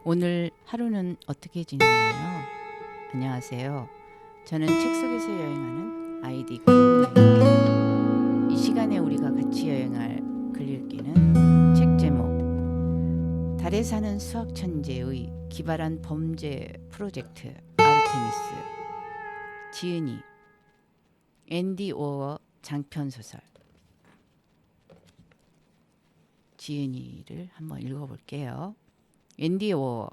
오늘 하루는 어떻게 지냈나요? 안녕하세요. 저는 책 속에서 여행하는 아이디 구름이에요. 이 시간에 우리가 같이 여행할 글 읽기는 책 제목 달에 사는 수학 천재의 기발한 범죄 프로젝트 아르테미스, 지은이, 앤디 워어 장편 소설. 지은이를 한번 읽어볼게요. 앤디 워어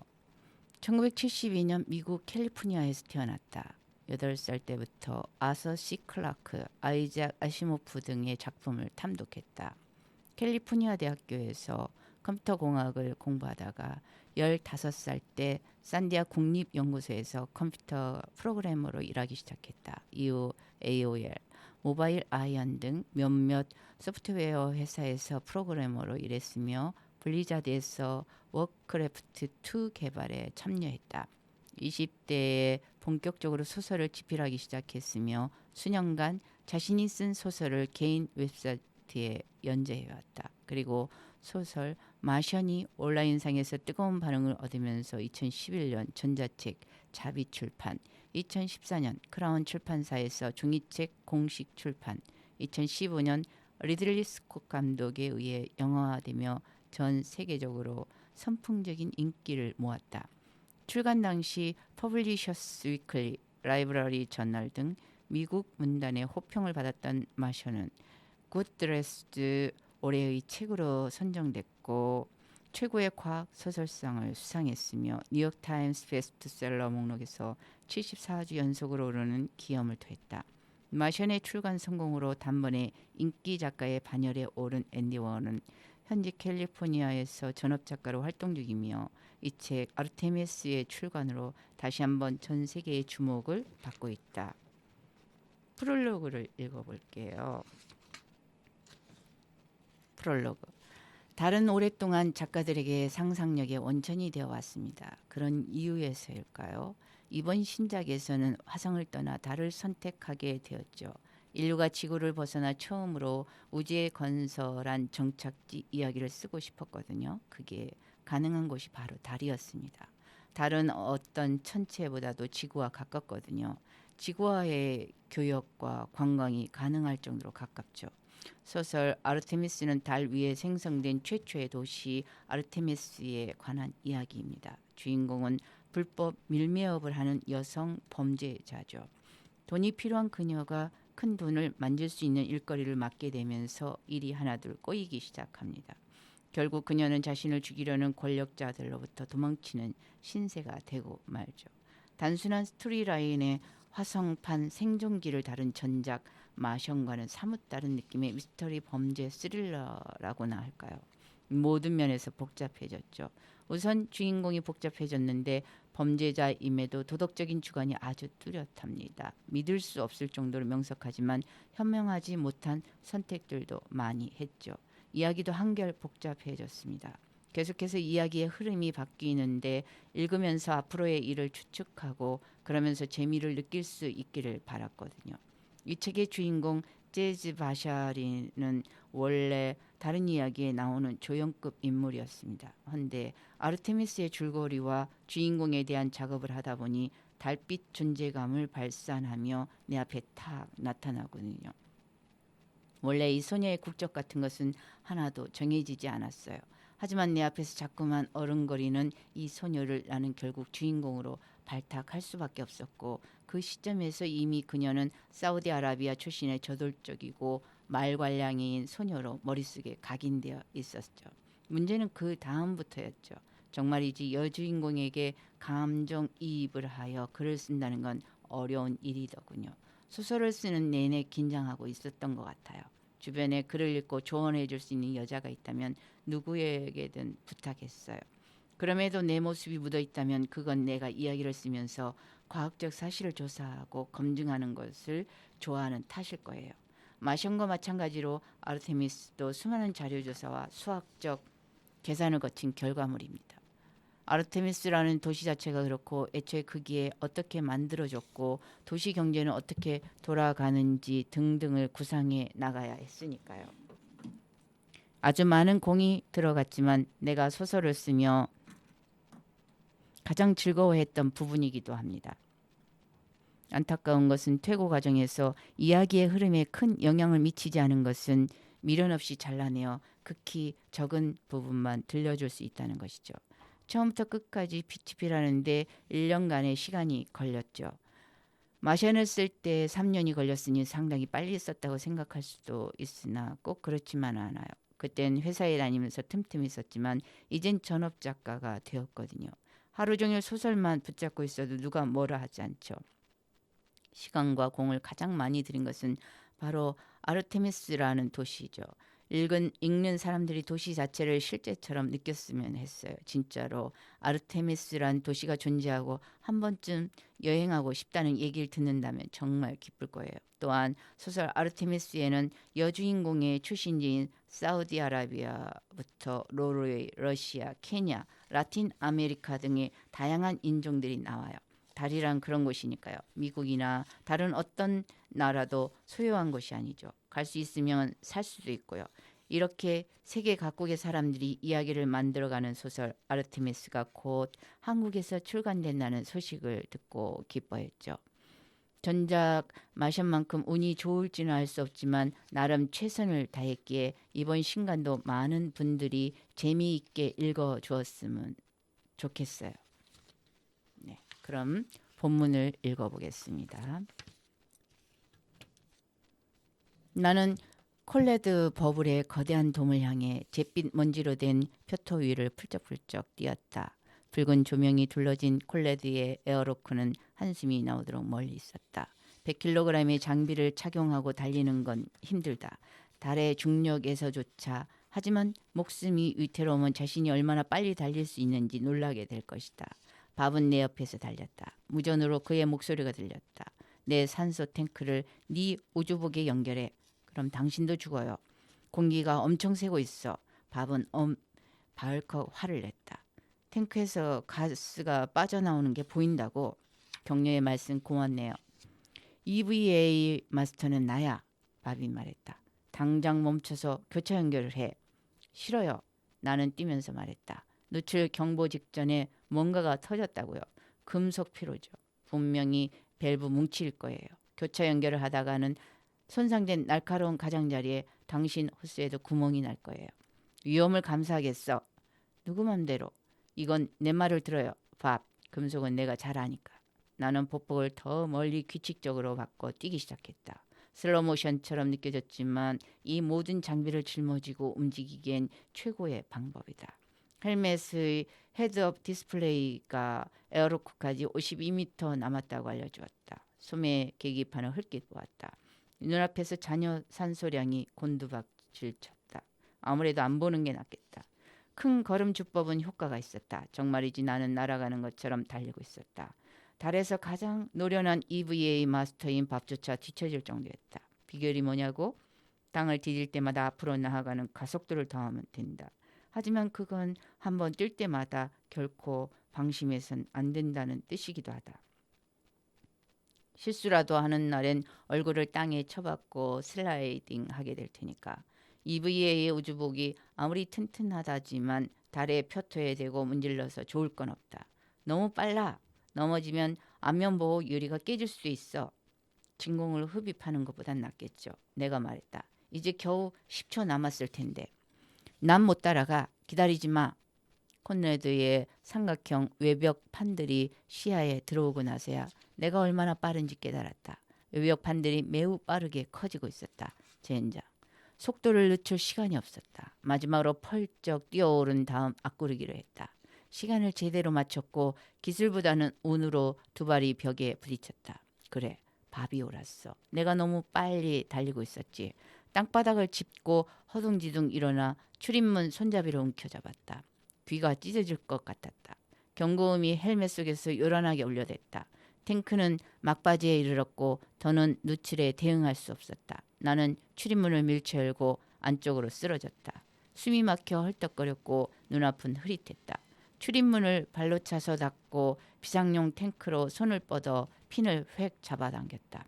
1972년 미국 캘리포니아에서 태어났다. 8살 때부터 아서 시 클라크, 아이작 아시모프 등의 작품을 탐독했다. 캘리포니아 대학교에서 컴퓨터공학을 공부하다가 15살 때 산디아 국립연구소에서 컴퓨터 프로그래머로 일하기 시작했다. 이후 AOL, 모바일 아이언 등 몇몇 소프트웨어 회사에서 프로그래머로 일했으며 블리자드에서 워크래프트 2 개발에 참여했다. 20대에 본격적으로 소설을 집필하기 시작했으며 수년간 자신이 쓴 소설을 개인 웹사이트에 연재해왔다. 그리고 소설 마션이 온라인상에서 뜨거운 반응을 얻으면서 2011년 전자책 자비 출판, 2014년 크라운 출판사에서 종이책 공식 출판, 2015년 리들리 스콧 감독에 의해 영화화되며 전 세계적으로 선풍적인 인기를 모았다. 출간 당시 퍼블리셔스 위클리, 라이브러리 저널 등 미국 문단의 호평을 받았던 마션은 굿드레스드 올해의 책으로 선정됐고 최고의 과학 소설상을 수상했으며 뉴욕타임스 베스트셀러 목록에서 74주 연속으로 오르는 기염을 토했다. 마션의 출간 성공으로 단번에 인기 작가의 반열에 오른 앤디 워는 현재 캘리포니아에서 전업 작가로 활동 중이며 이 책 아르테미스의 출간으로 다시 한번 전 세계의 주목을 받고 있다. 프롤로그를 읽어볼게요. 프롤로그. 달은 오랫동안 작가들에게 상상력의 원천이 되어 왔습니다. 그런 이유에서일까요? 이번 신작에서는 화성을 떠나 달을 선택하게 되었죠. 인류가 지구를 벗어나 처음으로 우주에 건설한 정착지 이야기를 쓰고 싶었거든요. 그게 가능한 곳이 바로 달이었습니다. 달은 어떤 천체보다도 지구와 가깝거든요. 지구와의 교역과 관광이 가능할 정도로 가깝죠. 소설 아르테미스는 달 위에 생성된 최초의 도시 아르테미스에 관한 이야기입니다. 주인공은 불법 밀매업을 하는 여성 범죄자죠. 돈이 필요한 그녀가 큰 돈을 만질 수 있는 일거리를 맡게 되면서 일이 하나둘 꼬이기 시작합니다. 결국 그녀는 자신을 죽이려는 권력자들로부터 도망치는 신세가 되고 말죠. 단순한 스토리라인의 화성판 생존기를 다룬 전작 마션과는 사뭇 다른 느낌의 미스터리 범죄 스릴러라고나 할까요? 모든 면에서 복잡해졌죠. 우선 주인공이 복잡해졌는데 범죄자임에도 도덕적인 주관이 아주 뚜렷합니다. 믿을 수 없을 정도로 명석하지만 현명하지 못한 선택들도 많이 했죠. 이야기도 한결 복잡해졌습니다. 계속해서 이야기의 흐름이 바뀌는데 읽으면서 앞으로의 일을 추측하고 그러면서 재미를 느낄 수 있기를 바랐거든요. 이 책의 주인공 재즈 바샤리는 원래 다른 이야기에 나오는 조연급 인물이었습니다. 그런데 아르테미스의 줄거리와 주인공에 대한 작업을 하다 보니 달빛 존재감을 발산하며 내 앞에 탁 나타나거든요. 원래 이 소녀의 국적 같은 것은 하나도 정해지지 않았어요. 하지만 내 앞에서 자꾸만 어른거리는 이 소녀를 나는 결국 주인공으로 발탁할 수밖에 없었고 그 시점에서 이미 그녀는 사우디아라비아 출신의 저돌적이고 말괄량이인 소녀로 머릿속에 각인되어 있었죠. 문제는 그 다음부터였죠. 정말이지 여주인공에게 감정이입을 하여 글을 쓴다는 건 어려운 일이더군요. 소설을 쓰는 내내 긴장하고 있었던 것 같아요. 주변에 글을 읽고 조언해 줄 수 있는 여자가 있다면 누구에게든 부탁했어요. 그럼에도 내 모습이 묻어 있다면 그건 내가 이야기를 쓰면서 과학적 사실을 조사하고 검증하는 것을 좋아하는 탓일 거예요. 마션과 마찬가지로 아르테미스도 수많은 자료 조사와 수학적 계산을 거친 결과물입니다. 아르테미스라는 도시 자체가 그렇고 애초에 거기에 어떻게 만들어졌고 도시 경제는 어떻게 돌아가는지 등등을 구상해 나가야 했으니까요. 아주 많은 공이 들어갔지만 내가 소설을 쓰며 가장 즐거워했던 부분이기도 합니다. 안타까운 것은 퇴고 과정에서 이야기의 흐름에 큰 영향을 미치지 않은 것은 미련 없이 잘라내어 극히 적은 부분만 들려줄 수 있다는 것이죠. 처음부터 끝까지 피치피라는데 1년간의 시간이 걸렸죠. 마션을 쓸 때 3년이 걸렸으니 상당히 빨리 썼다고 생각할 수도 있으나 꼭 그렇지만 않아요. 그땐 회사에 다니면서 틈틈이 썼지만 이젠 전업 작가가 되었거든요. 하루 종일 소설만 붙잡고 있어도 누가 뭐라 하지 않죠. 시간과 공을 가장 많이 들인 것은 바로 아르테미스라는 도시죠. 읽는 사람들이 도시 자체를 실제처럼 느꼈으면 했어요. 진짜로 아르테미스란 도시가 존재하고 한 번쯤 여행하고 싶다는 얘기를 듣는다면 정말 기쁠 거예요. 또한 소설 아르테미스에는 여주인공의 출신지인 사우디아라비아부터 노르웨이, 러시아, 케냐, 라틴 아메리카 등의 다양한 인종들이 나와요. 달이란 그런 곳이니까요. 미국이나 다른 어떤 나라도 소유한 곳이 아니죠. 갈 수 있으면 살 수도 있고요. 이렇게 세계 각국의 사람들이 이야기를 만들어가는 소설 아르테미스가 곧 한국에서 출간된다는 소식을 듣고 기뻐했죠. 전작 마션만큼 운이 좋을지는 알 수 없지만 나름 최선을 다했기에 이번 신간도 많은 분들이 재미있게 읽어주었으면 좋겠어요. 네, 그럼 본문을 읽어보겠습니다. 나는 콜레드 버블의 거대한 돔을 향해 잿빛 먼지로 된 표토 위를 풀쩍풀쩍 뛰었다. 붉은 조명이 둘러진 콜레드의 에어로크는 한숨이 나오도록 멀리 있었다. 100kg의 장비를 착용하고 달리는 건 힘들다. 달의 중력에서조차 하지만 목숨이 위태로우면 자신이 얼마나 빨리 달릴 수 있는지 놀라게 될 것이다. 밥은 내 옆에서 달렸다. 무전으로 그의 목소리가 들렸다. 내 산소 탱크를 네 우주복에 연결해. 그럼 당신도 죽어요. 공기가 엄청 새고 있어. 밥은 발컥 화를 냈다. 탱크에서 가스가 빠져나오는 게 보인다고. 격려의 말씀 고맙네요. EVA 마스터는 나야. 밥이 말했다. 당장 멈춰서 교차 연결을 해. 싫어요. 나는 뛰면서 말했다. 노출 경보 직전에 뭔가가 터졌다고요. 금속 피로죠. 분명히 밸브 뭉칠 거예요. 교차 연결을 하다가는 손상된 날카로운 가장자리에 당신 호스에도 구멍이 날 거예요. 위험을 감수하겠어. 누구 맘대로. 이건 내 말을 들어요. 밥. 금속은 내가 잘 아니까. 나는 보폭을 더 멀리 규칙적으로 바꿔 뛰기 시작했다. 슬로모션처럼 느껴졌지만 이 모든 장비를 짊어지고 움직이기엔 최고의 방법이다. 헬멧의 헤드업 디스플레이가 에어로크까지 52m 남았다고 알려주었다. 소매 계기판을 흘낏 보았다. 눈앞에서 잔여 산소량이 곤두박질 쳤다. 아무래도 안 보는 게 낫겠다. 큰 걸음 주법은 효과가 있었다. 정말이지 나는 날아가는 것처럼 달리고 있었다. 달에서 가장 노련한 EVA 마스터인 밥조차 뒤처질 정도였다. 비결이 뭐냐고? 땅을 디딜 때마다 앞으로 나아가는 가속도를 더하면 된다. 하지만 그건 한번 뛸 때마다 결코 방심해선 안 된다는 뜻이기도 하다. 실수라도 하는 날엔 얼굴을 땅에 쳐박고 슬라이딩 하게 될 테니까. EVA의 우주복이 아무리 튼튼하다지만 달의 표토에 대고 문질러서 좋을 건 없다. 너무 빨라. 넘어지면 안면보호 유리가 깨질 수 있어. 진공을 흡입하는 것보단 낫겠죠. 내가 말했다. 이제 겨우 10초 남았을 텐데. 난 못 따라가. 기다리지 마. 콘레드의 삼각형 외벽 판들이 시야에 들어오고 나서야 내가 얼마나 빠른지 깨달았다. 외벽 판들이 매우 빠르게 커지고 있었다. 젠장. 속도를 늦출 시간이 없었다. 마지막으로 펄쩍 뛰어오른 다음 앞구르기로 했다. 시간을 제대로 맞췄고 기술보다는 운으로 두 발이 벽에 부딪혔다. 그래, 밥이 옳았어. 내가 너무 빨리 달리고 있었지. 땅바닥을 짚고 허둥지둥 일어나 출입문 손잡이로 움켜잡았다. 귀가 찢어질 것 같았다. 경고음이 헬멧 속에서 요란하게 울려댔다. 탱크는 막바지에 이르렀고 더는 누출에 대응할 수 없었다. 나는 출입문을 밀쳐 열고 안쪽으로 쓰러졌다. 숨이 막혀 헐떡거렸고 눈앞은 흐릿했다. 출입문을 발로 차서 닫고 비상용 탱크로 손을 뻗어 핀을 획 잡아당겼다.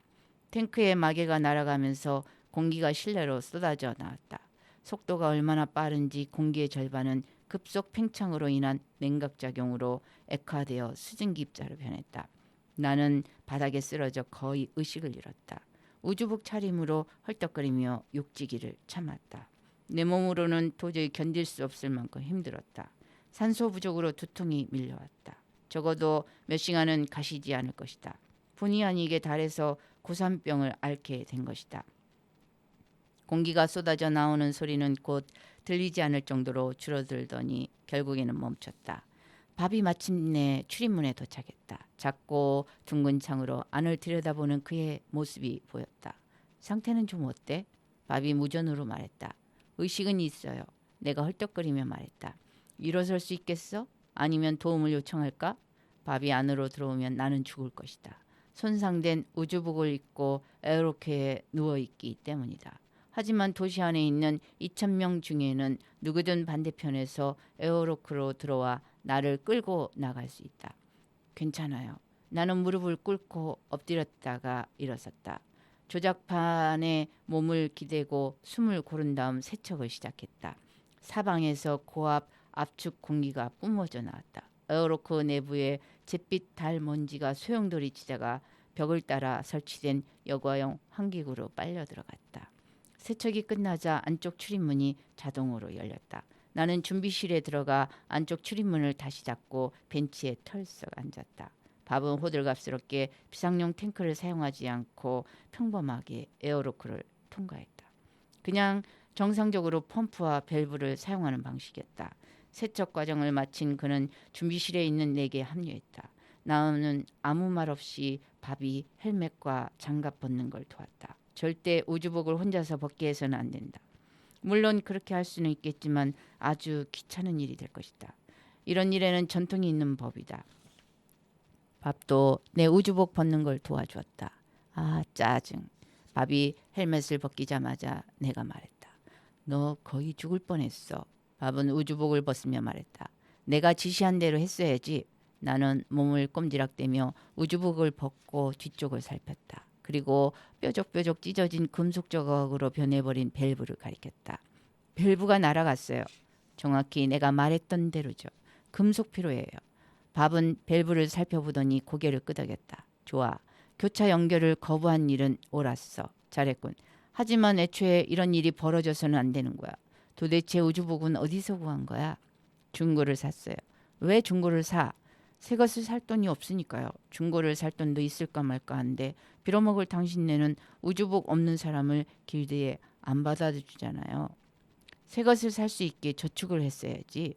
탱크의 마개가 날아가면서 공기가 실내로 쏟아져 나왔다. 속도가 얼마나 빠른지 공기의 절반은 급속 팽창으로 인한 냉각작용으로 액화되어 수증기 입자로 변했다. 나는 바닥에 쓰러져 거의 의식을 잃었다. 우주복 차림으로 헐떡거리며 욕지기를 참았다. 내 몸으로는 도저히 견딜 수 없을 만큼 힘들었다. 산소 부족으로 두통이 밀려왔다. 적어도 몇 시간은 가시지 않을 것이다. 본의 아니게 달에서 고산병을 앓게 된 것이다. 공기가 쏟아져 나오는 소리는 곧 들리지 않을 정도로 줄어들더니 결국에는 멈췄다. 밥이 마침내 출입문에 도착했다. 작고 둥근 창으로 안을 들여다보는 그의 모습이 보였다. 상태는 좀 어때? 밥이 무전으로 말했다. 의식은 있어요. 내가 헐떡거리며 말했다. 일어설 수 있겠어? 아니면 도움을 요청할까? 밥이 안으로 들어오면 나는 죽을 것이다. 손상된 우주복을 입고 에어로케에 누워있기 때문이다. 하지만 도시 안에 있는 2,000명 중에는 누구든 반대편에서 에어로크로 들어와 나를 끌고 나갈 수 있다. 괜찮아요. 나는 무릎을 꿇고 엎드렸다가 일어섰다. 조작판에 몸을 기대고 숨을 고른 다음 세척을 시작했다. 사방에서 고압 압축 공기가 뿜어져 나왔다. 에어로크 내부에 잿빛 달 먼지가 소용돌이 치다가 벽을 따라 설치된 여과용 환기구로 빨려 들어갔다. 세척이 끝나자 안쪽 출입문이 자동으로 열렸다. 나는 준비실에 들어가 안쪽 출입문을 다시 닫고 벤치에 털썩 앉았다. 밥은 호들갑스럽게 비상용 탱크를 사용하지 않고 평범하게 에어로크를 통과했다. 그냥 정상적으로 펌프와 밸브를 사용하는 방식이었다. 세척 과정을 마친 그는 준비실에 있는 내게 합류했다. 나는 아무 말 없이 밥이 헬멧과 장갑 벗는 걸 도왔다. 절대 우주복을 혼자서 벗게 해서는 안 된다. 물론 그렇게 할 수는 있겠지만 아주 귀찮은 일이 될 것이다. 이런 일에는 전통이 있는 법이다. 밥도 내 우주복 벗는 걸 도와주었다. 아, 짜증. 밥이 헬멧을 벗기자마자 내가 말했다. 너 거의 죽을 뻔했어. 밥은 우주복을 벗으며 말했다. 내가 지시한 대로 했어야지. 나는 몸을 꼼지락대며 우주복을 벗고 뒤쪽을 살폈다. 그리고 뾰족뾰족 찢어진 금속 조각으로 변해버린 밸브를 가리켰다. 밸브가 날아갔어요. 정확히 내가 말했던 대로죠. 금속 필요해요. 밥은 밸브를 살펴보더니 고개를 끄덕였다. 좋아. 교차 연결을 거부한 일은 옳았어. 잘했군. 하지만 애초에 이런 일이 벌어져서는 안 되는 거야. 도대체 우주복은 어디서 구한 거야? 중고를 샀어요. 왜 중고를 사? 새 것을 살 돈이 없으니까요. 중고를 살 돈도 있을까 말까 한데 빌어먹을 당신네는 우주복 없는 사람을 길드에 안 받아주잖아요. 새 것을 살 수 있게 저축을 했어야지.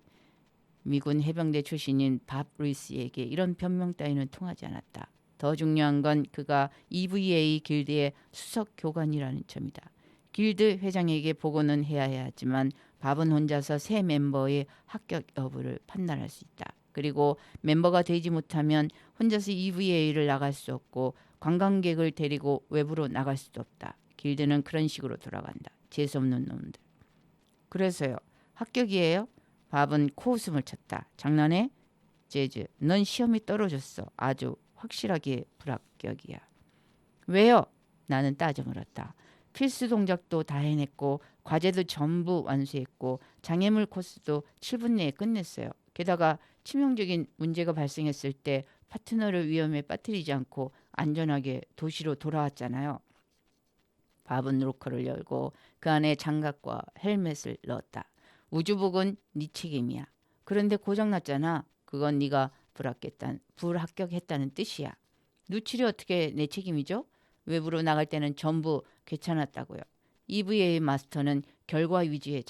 미군 해병대 출신인 밥 루이스에게 이런 변명 따위는 통하지 않았다. 더 중요한 건 그가 EVA 길드의 수석 교관이라는 점이다. 길드 회장에게 보고는 해야 하지만 밥은 혼자서 새 멤버의 합격 여부를 판단할 수 있다. 그리고 멤버가 되지 못하면 혼자서 EVA를 나갈 수 없고 관광객을 데리고 외부로 나갈 수도 없다. 길드는 그런 식으로 돌아간다. 재수없는 놈들. 그래서요. 합격이에요? 밥은 코웃음을 쳤다. 장난해? 재즈, 넌 시험이 떨어졌어. 아주 확실하게 불합격이야. 왜요? 나는 따져 물었다. 필수 동작도 다 해냈고 과제도 전부 완수했고 장애물 코스도 7분 내에 끝냈어요. 게다가 치명적인 문제가 발생했을 때 파트너를 위험에 빠뜨리지 않고 안전하게 도시로 돌아왔잖아요. 밥은 로커를 열고 그 안에 장갑과 헬멧을 넣었다. 우주복은 네 책임이야. 그런데 고장났잖아. 그건 네가 불합격했다는 뜻이야. 누출이 어떻게 내 책임이죠? 외부로 나갈 때는 전부 괜찮았다고요. EVA 마스터는 결과 위주의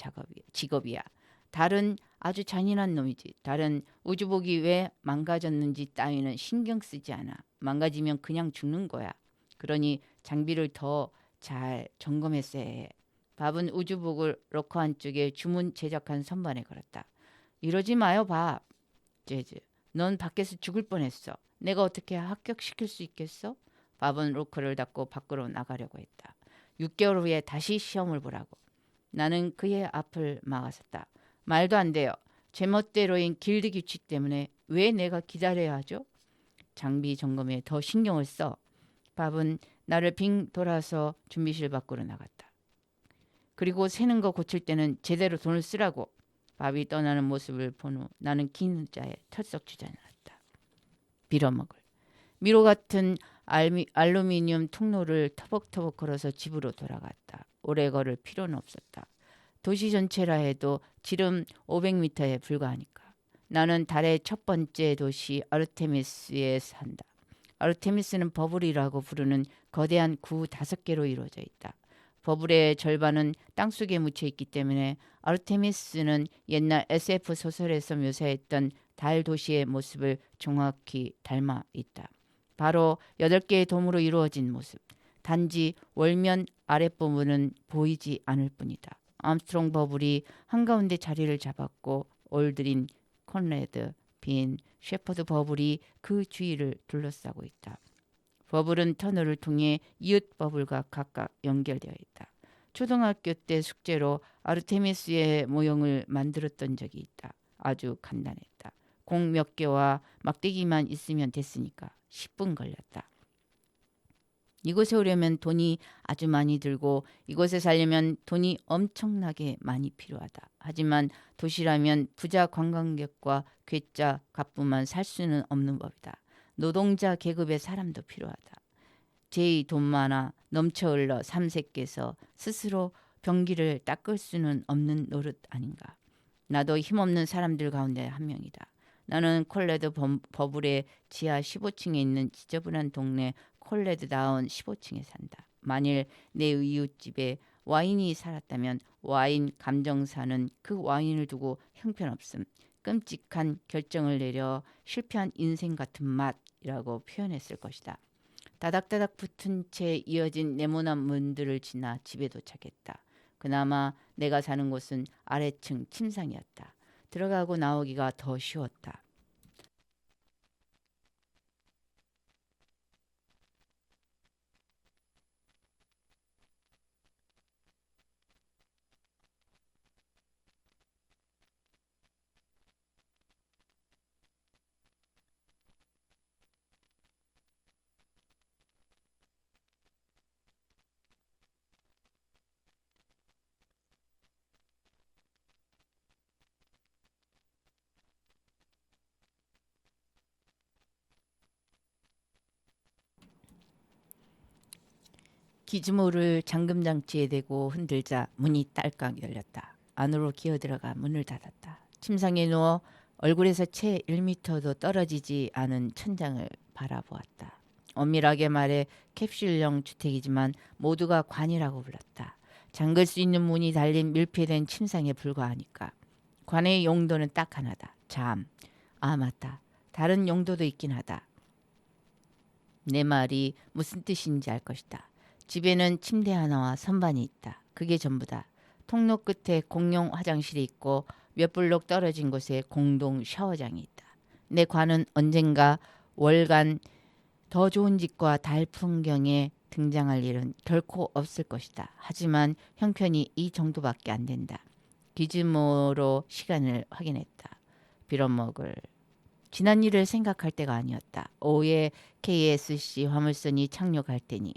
직업이야. 달은 아주 잔인한 놈이지. 달은 우주복이 왜 망가졌는지 따위는 신경 쓰지 않아. 망가지면 그냥 죽는 거야. 그러니 장비를 더 잘 점검했어야 해. 밥은 우주복을 로커 안쪽에 주문 제작한 선반에 걸었다. 이러지 마요, 밥. 재즈, 넌 밖에서 죽을 뻔했어. 내가 어떻게 합격시킬 수 있겠어? 밥은 로커를 닫고 밖으로 나가려고 했다. 6개월 후에 다시 시험을 보라고. 나는 그의 앞을 막았었다. 말도 안 돼요. 제멋대로인 길드 규칙 때문에 왜 내가 기다려야 하죠? 장비 점검에 더 신경을 써. 밥은 나를 빙 돌아서 준비실 밖으로 나갔다. 그리고 새는 거 고칠 때는 제대로 돈을 쓰라고. 밥이 떠나는 모습을 본 후 나는 긴 자에 털썩 주저앉았다. 빌어먹을. 미로 같은 알루미늄 통로를 터벅터벅 걸어서 집으로 돌아갔다. 오래 걸을 필요는 없었다. 도시 전체라 해도 지름 500m에 불과하니까. 나는 달의 첫 번째 도시 아르테미스에 산다. 아르테미스는 버블이라고 부르는 거대한 구 5개로 이루어져 있다. 버블의 절반은 땅속에 묻혀 있기 때문에 아르테미스는 옛날 SF 소설에서 묘사했던 달 도시의 모습을 정확히 닮아 있다. 바로 8개의 돔으로 이루어진 모습. 단지 월면 아랫부분은 보이지 않을 뿐이다. 암스트롱 버블이 한가운데 자리를 잡았고 올드린, 콘레드, 빈, 셰퍼드 버블이 그 주위를 둘러싸고 있다. 버블은 터널을 통해 이웃 버블과 각각 연결되어 있다. 초등학교 때 숙제로 아르테미스의 모형을 만들었던 적이 있다. 아주 간단했다. 공 몇 개와 막대기만 있으면 됐으니까 10분 걸렸다. 이곳에 오려면 돈이 아주 많이 들고 이곳에 살려면 돈이 엄청나게 많이 필요하다. 하지만 도시라면 부자 관광객과 괴짜 갑부만 살 수는 없는 법이다. 노동자 계급의 사람도 필요하다. 제이 돈 많아 넘쳐 흘러 삼색께서 스스로 변기를 닦을 수는 없는 노릇 아닌가. 나도 힘없는 사람들 가운데 한 명이다. 나는 콜레드 버블의 지하 15층에 있는 지저분한 동네 콜레드다운 15층에 산다. 만일 내 이웃집에 와인이 살았다면 와인 감정사는 그 와인을 두고 형편없음, 끔찍한 결정을 내려 실패한 인생 같은 맛이라고 표현했을 것이다. 다닥다닥 붙은 채 이어진 네모난 문들을 지나 집에 도착했다. 그나마 내가 사는 곳은 아래층 침상이었다. 들어가고 나오기가 더 쉬웠다. 기즈모를 잠금장치에 대고 흔들자 문이 딸깍 열렸다. 안으로 기어들어가 문을 닫았다. 침상에 누워 얼굴에서 채 1미터도 떨어지지 않은 천장을 바라보았다. 엄밀하게 말해 캡슐형 주택이지만 모두가 관이라고 불렀다. 잠글 수 있는 문이 달린 밀폐된 침상에 불과하니까. 관의 용도는 딱 하나다. 잠. 아 맞다. 다른 용도도 있긴 하다. 내 말이 무슨 뜻인지 알 것이다. 집에는 침대 하나와 선반이 있다. 그게 전부다. 통로 끝에 공용 화장실이 있고 몇 블록 떨어진 곳에 공동 샤워장이 있다. 내 관은 언젠가 월간 더 좋은 집과 달 풍경에 등장할 일은 결코 없을 것이다. 하지만 형편이 이 정도밖에 안 된다. 기즈모로 시간을 확인했다. 빌어먹을. 지난 일을 생각할 때가 아니었다. 오후에 KSC 화물선이 착륙할 테니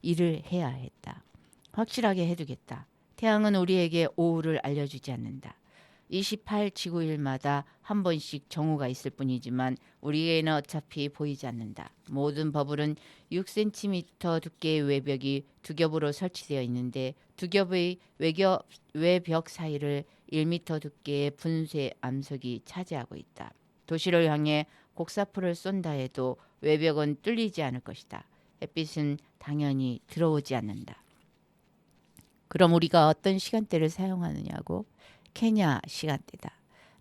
일을 해야 했다. 확실하게 해두겠다. 태양은 우리에게 오후를 알려주지 않는다. 28지구일마다 한 번씩 정오가 있을 뿐이지만 우리에게는 어차피 보이지 않는다. 모든 버블은 6cm 두께의 외벽이 두 겹으로 설치되어 있는데 두 겹의 외벽 사이를 1m 두께의 분쇄 암석이 차지하고 있다. 도시를 향해 곡사포를 쏜다 해도 외벽은 뚫리지 않을 것이다. 햇빛은 당연히 들어오지 않는다. 그럼 우리가 어떤 시간대를 사용하느냐고? 케냐 시간대다.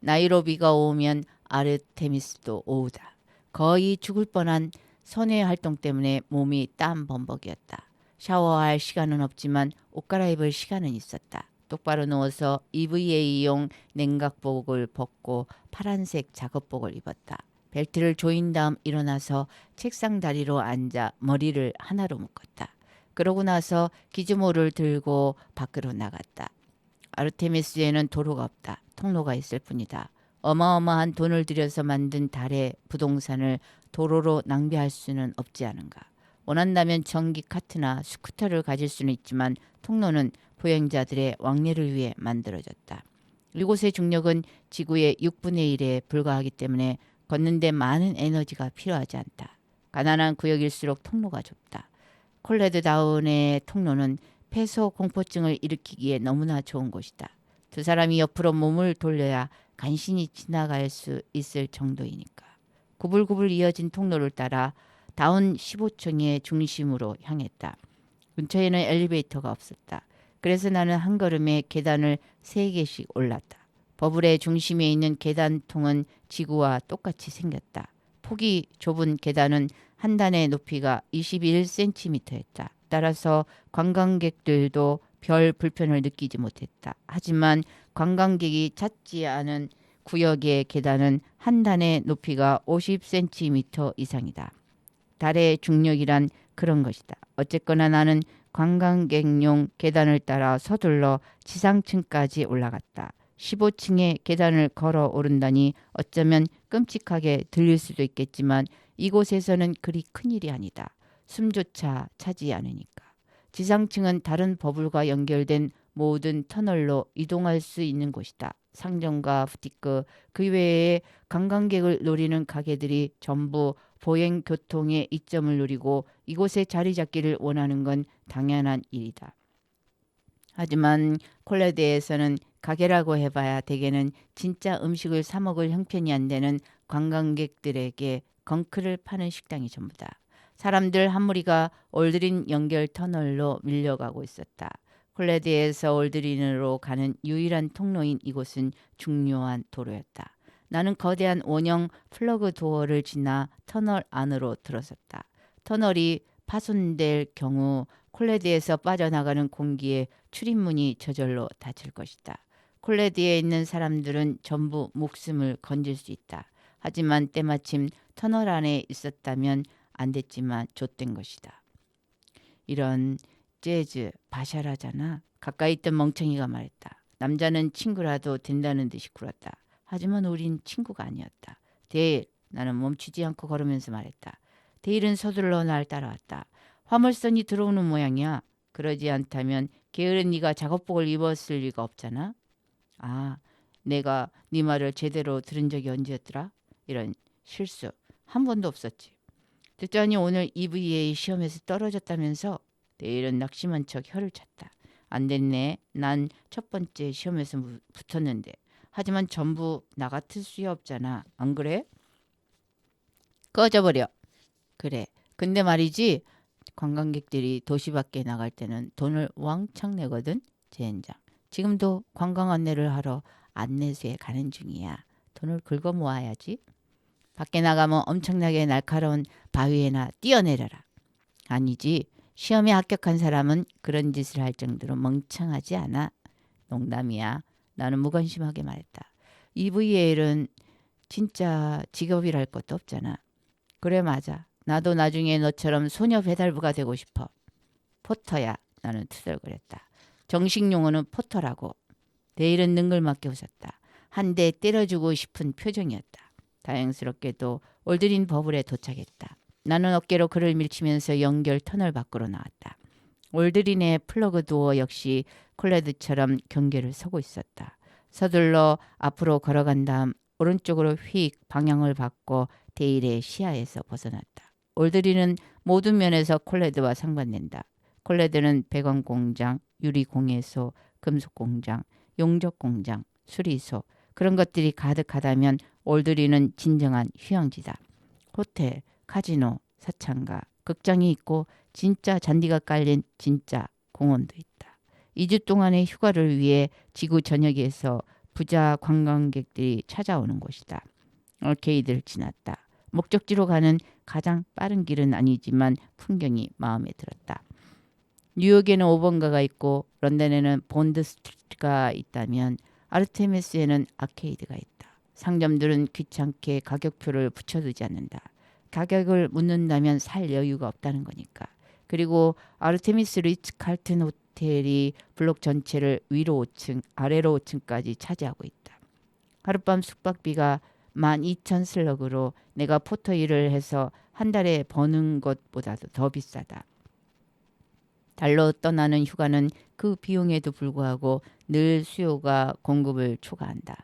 나이로비가 오면 아르테미스도 오후다. 거의 죽을 뻔한 선외 활동 때문에 몸이 땀 범벅이었다. 샤워할 시간은 없지만 옷 갈아입을 시간은 있었다. 똑바로 누워서 EVA용 냉각복을 벗고 파란색 작업복을 입었다. 벨트를 조인 다음 일어나서 책상 다리로 앉아 머리를 하나로 묶었다. 그러고 나서 기즈모를 들고 밖으로 나갔다. 아르테미스에는 도로가 없다. 통로가 있을 뿐이다. 어마어마한 돈을 들여서 만든 달의 부동산을 도로로 낭비할 수는 없지 않은가. 원한다면 전기 카트나 스쿠터를 가질 수는 있지만 통로는 보행자들의 왕래를 위해 만들어졌다. 이곳의 중력은 지구의 6분의 1에 불과하기 때문에 걷는 데 많은 에너지가 필요하지 않다. 가난한 구역일수록 통로가 좁다. 콜레드다운의 통로는 폐소 공포증을 일으키기에 너무나 좋은 곳이다. 두 사람이 옆으로 몸을 돌려야 간신히 지나갈 수 있을 정도이니까. 구불구불 이어진 통로를 따라 다운 15층의 중심으로 향했다. 근처에는 엘리베이터가 없었다. 그래서 나는 한 걸음에 계단을 3개씩 올랐다. 버블의 중심에 있는 계단통은 지구와 똑같이 생겼다. 폭이 좁은 계단은 한 단의 높이가 21cm였다. 따라서 관광객들도 별 불편을 느끼지 못했다. 하지만 관광객이 찾지 않은 구역의 계단은 한 단의 높이가 50cm 이상이다. 달의 중력이란 그런 것이다. 어쨌거나 나는 관광객용 계단을 따라 서둘러 지상층까지 올라갔다. 15층의 계단을 걸어 오른다니 어쩌면 끔찍하게 들릴 수도 있겠지만 이곳에서는 그리 큰일이 아니다. 숨조차 차지 않으니까. 지상층은 다른 버블과 연결된 모든 터널로 이동할 수 있는 곳이다. 상점과 부티크, 그 외에 관광객을 노리는 가게들이 전부 보행교통의 이점을 노리고 이곳에 자리 잡기를 원하는 건 당연한 일이다. 하지만 콜레드에서는 가게라고 해봐야 대개는 진짜 음식을 사 먹을 형편이 안 되는 관광객들에게 건크를 파는 식당이 전부다. 사람들 한 무리가 올드린 연결 터널로 밀려가고 있었다. 콜레드에서 올드린으로 가는 유일한 통로인 이곳은 중요한 도로였다. 나는 거대한 원형 플러그 도어를 지나 터널 안으로 들어섰다. 터널이 파손될 경우 콜레드에서 빠져나가는 공기에 출입문이 저절로 닫힐 것이다. 콜레드에 있는 사람들은 전부 목숨을 건질 수 있다. 하지만 때마침 터널 안에 있었다면 안 됐지만 좆된 것이다. 이런 재즈 바샤라잖아. 가까이 있던 멍청이가 말했다. 남자는 친구라도 된다는 듯이 굴었다. 하지만 우린 친구가 아니었다. 데일, 나는 멈추지 않고 걸으면서 말했다. 데일은 서둘러 날 따라왔다. 화물선이 들어오는 모양이야. 그러지 않다면 게으른 네가 작업복을 입었을 리가 없잖아. 아, 내가 네 말을 제대로 들은 적이 언제였더라? 이런 실수 한 번도 없었지. 듣자니 오늘 EVA 시험에서 떨어졌다면서. 데일은 낙심한 척 혀를 찼다. 안 됐네. 난 첫 번째 시험에서 붙었는데. 하지만 전부 나 같을 수야 없잖아. 안 그래? 꺼져버려. 그래. 근데 말이지. 관광객들이 도시 밖에 나갈 때는 돈을 왕창 내거든. 젠장. 지금도 관광 안내를 하러 안내소에 가는 중이야. 돈을 긁어 모아야지. 밖에 나가면 엄청나게 날카로운 바위에나 뛰어내려라. 아니지. 시험에 합격한 사람은 그런 짓을 할 정도로 멍청하지 않아. 농담이야. 나는 무관심하게 말했다. EVL은 진짜 직업이랄 것도 없잖아. 그래 맞아. 나도 나중에 너처럼 소녀 배달부가 되고 싶어. 포터야. 나는 투덜거렸다. 정식 용어는 포터라고. 데일은 능글맞게 웃었다. 한 대 때려주고 싶은 표정이었다. 다행스럽게도 올드린 버블에 도착했다. 나는 어깨로 그를 밀치면서 연결 터널 밖으로 나왔다. 올드린의 플러그 도어 역시 콜레드처럼 경계를 서고 있었다. 서둘러 앞으로 걸어간 다음 오른쪽으로 휙 방향을 바꿔 데일의 시야에서 벗어났다. 올드린은 모든 면에서 콜레드와 상반된다. 콜레드는 배관 공장, 유리 공예소, 금속 공장, 용접 공장, 수리소 그런 것들이 가득하다면 올드린은 진정한 휴양지다. 호텔, 카지노, 사창가, 극장이 있고 진짜 잔디가 깔린 진짜 공원도 있다. 2주 동안의 휴가를 위해 지구 전역에서 부자 관광객들이 찾아오는 곳이다. 얼케이드를 지났다. 목적지로 가는 가장 빠른 길은 아니지만 풍경이 마음에 들었다. 뉴욕에는 5번가가 있고 런던에는 본드 스트리트가 있다면 아르테미스에는 아케이드가 있다. 상점들은 귀찮게 가격표를 붙여두지 않는다. 가격을 묻는다면 살 여유가 없다는 거니까. 그리고 아르테미스 리츠 칼튼 호텔이 블록 전체를 위로 5층, 아래로 5층까지 차지하고 있다. 하룻밤 숙박비가 12,000슬럭으로 내가 포터 일을 해서 한 달에 버는 것보다도 더 비싸다. 달로 떠나는 휴가는 그 비용에도 불구하고 늘 수요가 공급을 초과한다.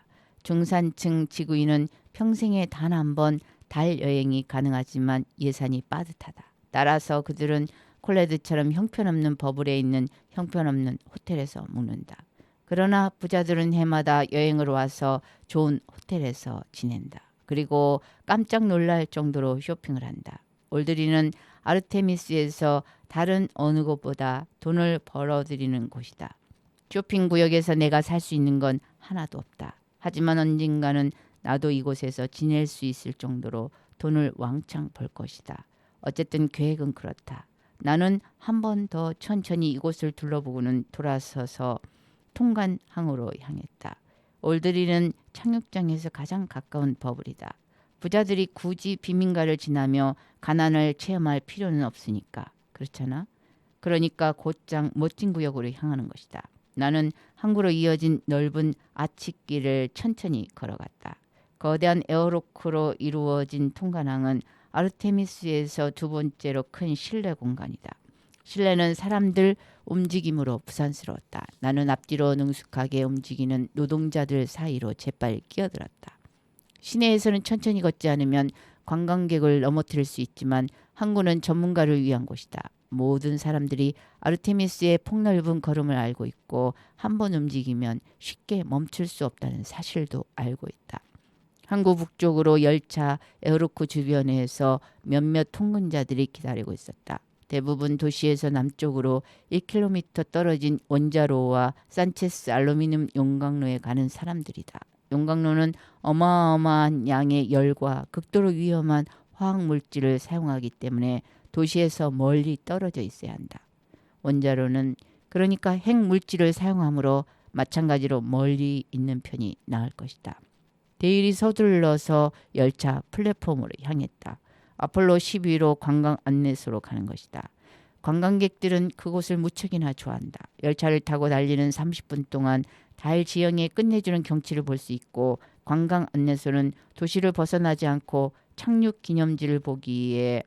중산층 지구인은 평생에 단 한 번 달 여행이 가능하지만 예산이 빠듯하다. 따라서 그들은 콜레드처럼 형편없는 버블에 있는 형편없는 호텔에서 묵는다. 그러나 부자들은 해마다 여행을 와서 좋은 호텔에서 지낸다. 그리고 깜짝 놀랄 정도로 쇼핑을 한다. 올드리는 아르테미스에서 다른 어느 곳보다 돈을 벌어들이는 곳이다. 쇼핑 구역에서 내가 살 수 있는 건 하나도 없다. 하지만 언젠가는 나도 이곳에서 지낼 수 있을 정도로 돈을 왕창 벌 것이다. 어쨌든 계획은 그렇다. 나는 한 번 더 천천히 이곳을 둘러보고는 돌아서서 통관항으로 향했다. 올드리는 착륙장에서 가장 가까운 버블이다. 부자들이 굳이 빈민가를 지나며 가난을 체험할 필요는 없으니까. 그렇잖아? 그러니까 곧장 멋진 구역으로 향하는 것이다. 나는 항구로 이어진 넓은 아치길을 천천히 걸어갔다. 거대한 에어로크로 이루어진 통관항은 아르테미스에서 두 번째로 큰 실내 공간이다. 실내는 사람들 움직임으로 부산스러웠다. 나는 앞뒤로 능숙하게 움직이는 노동자들 사이로 재빨리 끼어들었다. 시내에서는 천천히 걷지 않으면 관광객을 넘어뜨릴 수 있지만 항구는 전문가를 위한 곳이다. 모든 사람들이 아르테미스의 폭넓은 걸음을 알고 있고 한 번 움직이면 쉽게 멈출 수 없다는 사실도 알고 있다. 항구 북쪽으로 열차 에어로크 주변에서 몇몇 통근자들이 기다리고 있었다. 대부분 도시에서 남쪽으로 1km 떨어진 원자로와 산체스 알루미늄 용광로에 가는 사람들이다. 용광로는 어마어마한 양의 열과 극도로 위험한 화학물질을 사용하기 때문에 도시에서 멀리 떨어져 있어야 한다. 원자로는 그러니까 핵물질을 사용하므로 마찬가지로 멀리 있는 편이 나을 것이다. 대일이 서둘러서 열차 플랫폼으로 향했다. 아폴로 12로 관광 안내소로 가는 것이다. 관광객들은 그곳을 무척이나 좋아한다. 열차를 타고 달리는 30분 동안 달 지형에 끝내주는 경치를 볼 수 있고 관광 안내소는 도시를 벗어나지 않고 착륙 기념지를 보기에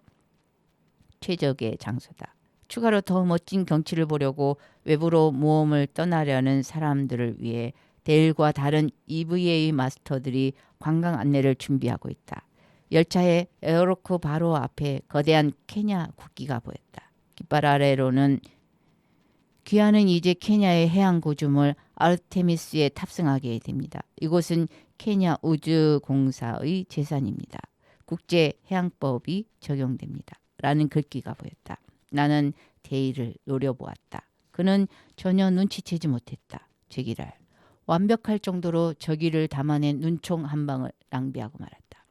최적의 장소다. 추가로 더 멋진 경치를 보려고 외부로 모험을 떠나려는 사람들을 위해 데일과 다른 EVA 마스터들이 관광 안내를 준비하고 있다. 열차의 에어로크 바로 앞에 거대한 케냐 국기가 보였다. 깃발 아래로는 귀하는 이제 케냐의 해양 구조물 아르테미스에 탑승하게 됩니다. 이곳은 케냐 우주공사의 재산입니다. 국제해양법이 적용됩니다. 라는 글귀가 보였다. 나는 데일을 노려보았다. 그는 전혀 눈치채지 못했다. 제기랄. 완벽할 정도로 저기를 담아낸 눈총 한 방을 낭비하고 말았다.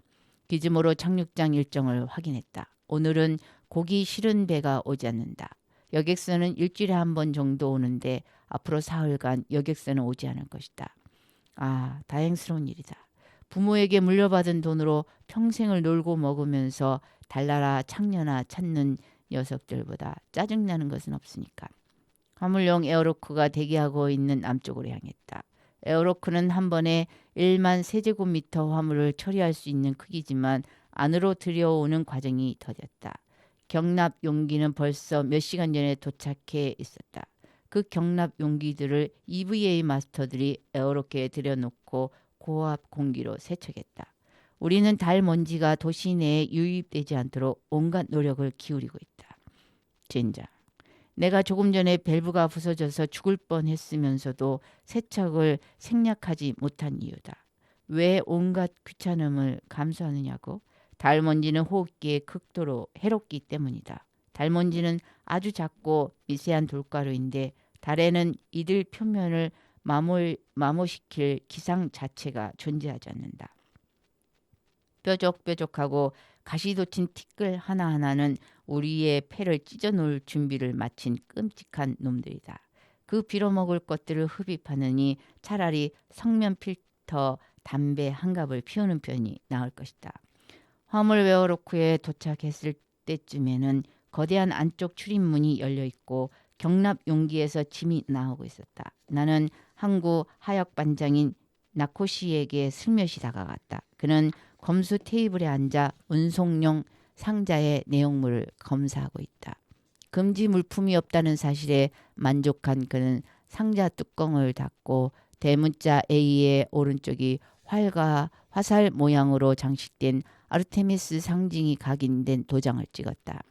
기즈모로 착륙장 일정을 확인했다. 오늘은 고기 실은 배가 오지 않는다. 여객선은 일주일에 한 번 정도 오는데 앞으로 사흘간 여객선은 오지 않을 것이다. 아, 다행스러운 일이다. 부모에게 물려받은 돈으로 평생을 놀고 먹으면서 달나라 창녀나 찾는 녀석들보다 짜증나는 것은 없으니까. 화물용 에어로크가 대기하고 있는 남쪽으로 향했다. 에어로크는 한 번에 1만 세제곱미터 화물을 처리할 수 있는 크기지만 안으로 들여오는 과정이 더뎠다. 경납 용기는 벌써 몇 시간 전에 도착해 있었다. 그 경납 용기들을 EVA 마스터들이 에어로크에 들여놓고 고압 공기로 세척했다. 우리는 달 먼지가 도시 내에 유입되지 않도록 온갖 노력을 기울이고 있다. 젠장. 내가 조금 전에 밸브가 부서져서 죽을 뻔했으면서도 세척을 생략하지 못한 이유다. 왜 온갖 귀찮음을 감수하느냐고? 달먼지는 호흡기에 극도로 해롭기 때문이다. 달먼지는 아주 작고 미세한 돌가루인데 달에는 이들 표면을 마모시킬 기상 자체가 존재하지 않는다. 뾰족뾰족하고 가시 돋친 티끌 하나하나는 우리의 폐를 찢어놓을 준비를 마친 끔찍한 놈들이다. 그 빌어먹을 것들을 흡입하느니 차라리 성면 필터 담배 한 갑을 피우는 편이 나을 것이다. 화물 에어로크에 도착했을 때쯤에는 거대한 안쪽 출입문이 열려있고 경납 용기에서 침이 나오고 있었다. 나는 항구 하역 반장인 나코시에게 슬며시 다가갔다. 그는 검수 테이블에 앉아 운송용 상자의 내용물을 검사하고 있다. 금지 물품이 없다는 사실에 만족한 그는 상자 뚜껑을 닫고 대문자 A의 오른쪽이 활과 화살 모양으로 장식된 아르테미스 상징이 각인된 도장을 찍었다.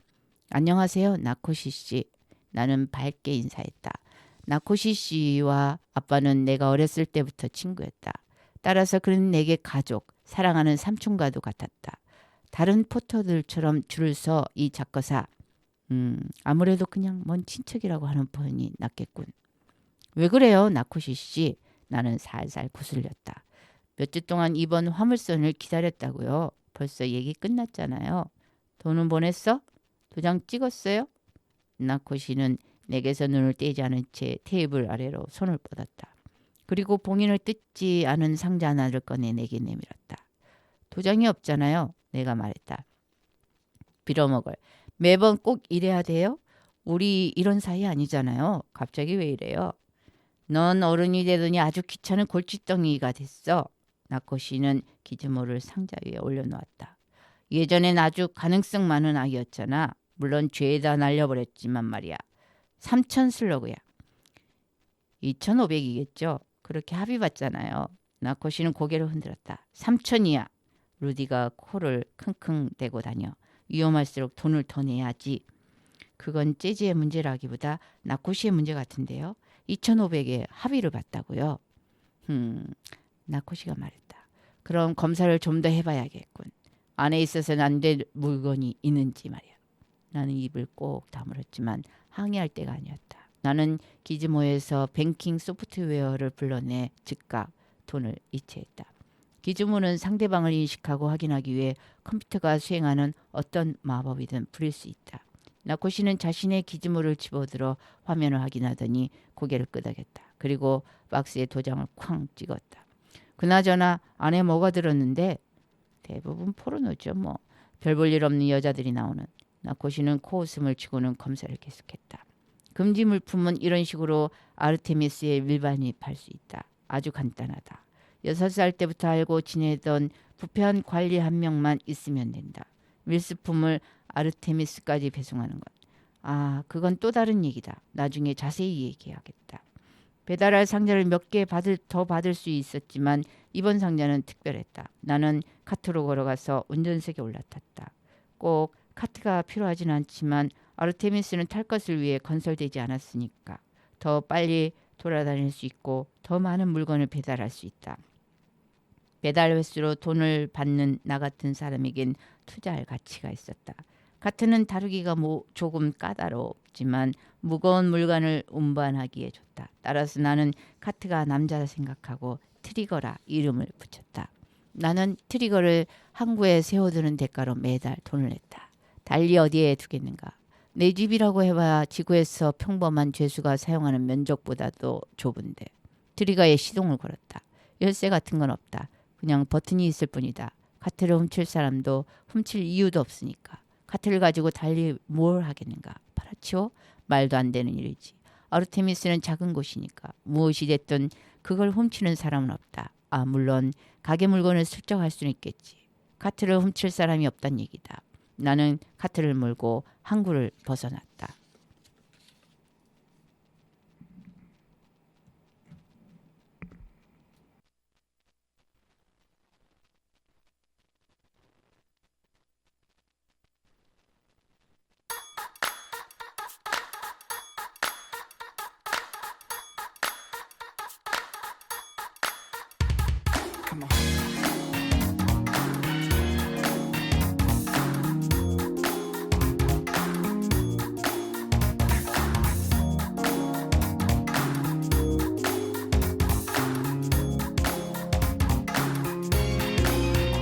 안녕하세요, 나코시 씨. 나는 밝게 인사했다. 나코시 씨와 아빠는 내가 어렸을 때부터 친구였다. 따라서 그는 내게 가족, 사랑하는 삼촌과도 같았다. 다른 포터들처럼 줄을 서 이 작거사, 아무래도 그냥 먼 친척이라고 하는 편이 낫겠군. 왜 그래요, 나코시 씨? 나는 살살 거슬렸다. 몇 주 동안 이번 화물선을 기다렸다고요. 벌써 얘기 끝났잖아요. 돈은 보냈어? 도장 찍었어요? 나코시는 내게서 눈을 떼지 않은 채 테이블 아래로 손을 뻗었다. 그리고 봉인을 뜯지 않은 상자 하나를 꺼내 내게 내밀었다. 도장이 없잖아요. 내가 말했다. 빌어먹을. 매번 꼭 이래야 돼요? 우리 이런 사이 아니잖아요. 갑자기 왜 이래요? 넌 어른이 되더니 아주 귀찮은 골칫덩이가 됐어. 나코시는 기즈모를 상자 위에 올려놓았다. 예전엔 아주 가능성 많은 아이였잖아. 물론 죄에다 날려버렸지만 말이야. 3,000 슬러그야. 2,500이겠죠. 그렇게 합의봤잖아요. 나코시는 고개를 흔들었다. 3,000이야. 루디가 코를 킁킁 대고 다녀. 위험할수록 돈을 더 내야지. 그건 재즈의 문제라기보다 나코시의 문제 같은데요. 2,500에 합의를 봤다고요. 나코시가 말했다. 그럼 검사를 좀 더 해봐야겠군. 안에 있어서는 안 될 물건이 있는지 말이야. 나는 입을 꼭 다물었지만 항의할 때가 아니었다. 나는 기즈모에서 뱅킹 소프트웨어를 불러내 즉각 돈을 이체했다. 기즈모는 상대방을 인식하고 확인하기 위해 컴퓨터가 수행하는 어떤 마법이든 부릴 수 있다. 나코시는 자신의 기즈모를 집어들어 화면을 확인하더니 고개를 끄덕였다. 그리고 박스에 도장을 쾅 찍었다. 그나저나 안에 뭐가 들었는데? 대부분 포르노죠 뭐. 별 볼 일 없는 여자들이 나오는. 나코시는 코웃음을 치고는 검사를 계속했다. 금지 물품은 이런 식으로 아르테미스에 밀반입할 수 있다. 아주 간단하다. 6살 때부터 알고 지내던 부패한 관리 한 명만 있으면 된다. 밀수품을 아르테미스까지 배송하는 것. 그건 또 다른 얘기다. 나중에 자세히 얘기하겠다. 배달할 상자를 몇 개 더 받을 수 있었지만 이번 상자는 특별했다. 나는 카트로 걸어가서 운전석에 올라탔다. 꼭 카트가 필요하진 않지만 아르테미스는 탈 것을 위해 건설되지 않았으니까 더 빨리 돌아다닐 수 있고 더 많은 물건을 배달할 수 있다. 배달 횟수로 돈을 받는 나 같은 사람에겐 투자할 가치가 있었다. 카트는 다루기가 조금 까다롭지만 무거운 물건을 운반하기에 좋다. 따라서 나는 카트가 남자라 생각하고 트리거라 이름을 붙였다. 나는 트리거를 항구에 세워두는 대가로 매달 돈을 냈다. 달리 어디에 두겠는가. 내 집이라고 해봐야 지구에서 평범한 죄수가 사용하는 면적보다도 좁은데. 트리거에 시동을 걸었다. 열쇠 같은 건 없다. 그냥 버튼이 있을 뿐이다. 카트를 훔칠 사람도 훔칠 이유도 없으니까. 카트를 가지고 달리 뭘 하겠는가. 팔아치워? 말도 안 되는 일이지. 아르테미스는 작은 곳이니까 무엇이 됐든 그걸 훔치는 사람은 없다. 물론 가게 물건을 슬쩍할 수는 있겠지. 카트를 훔칠 사람이 없단 얘기다. 나는 카트를 몰고 항구를 벗어났다.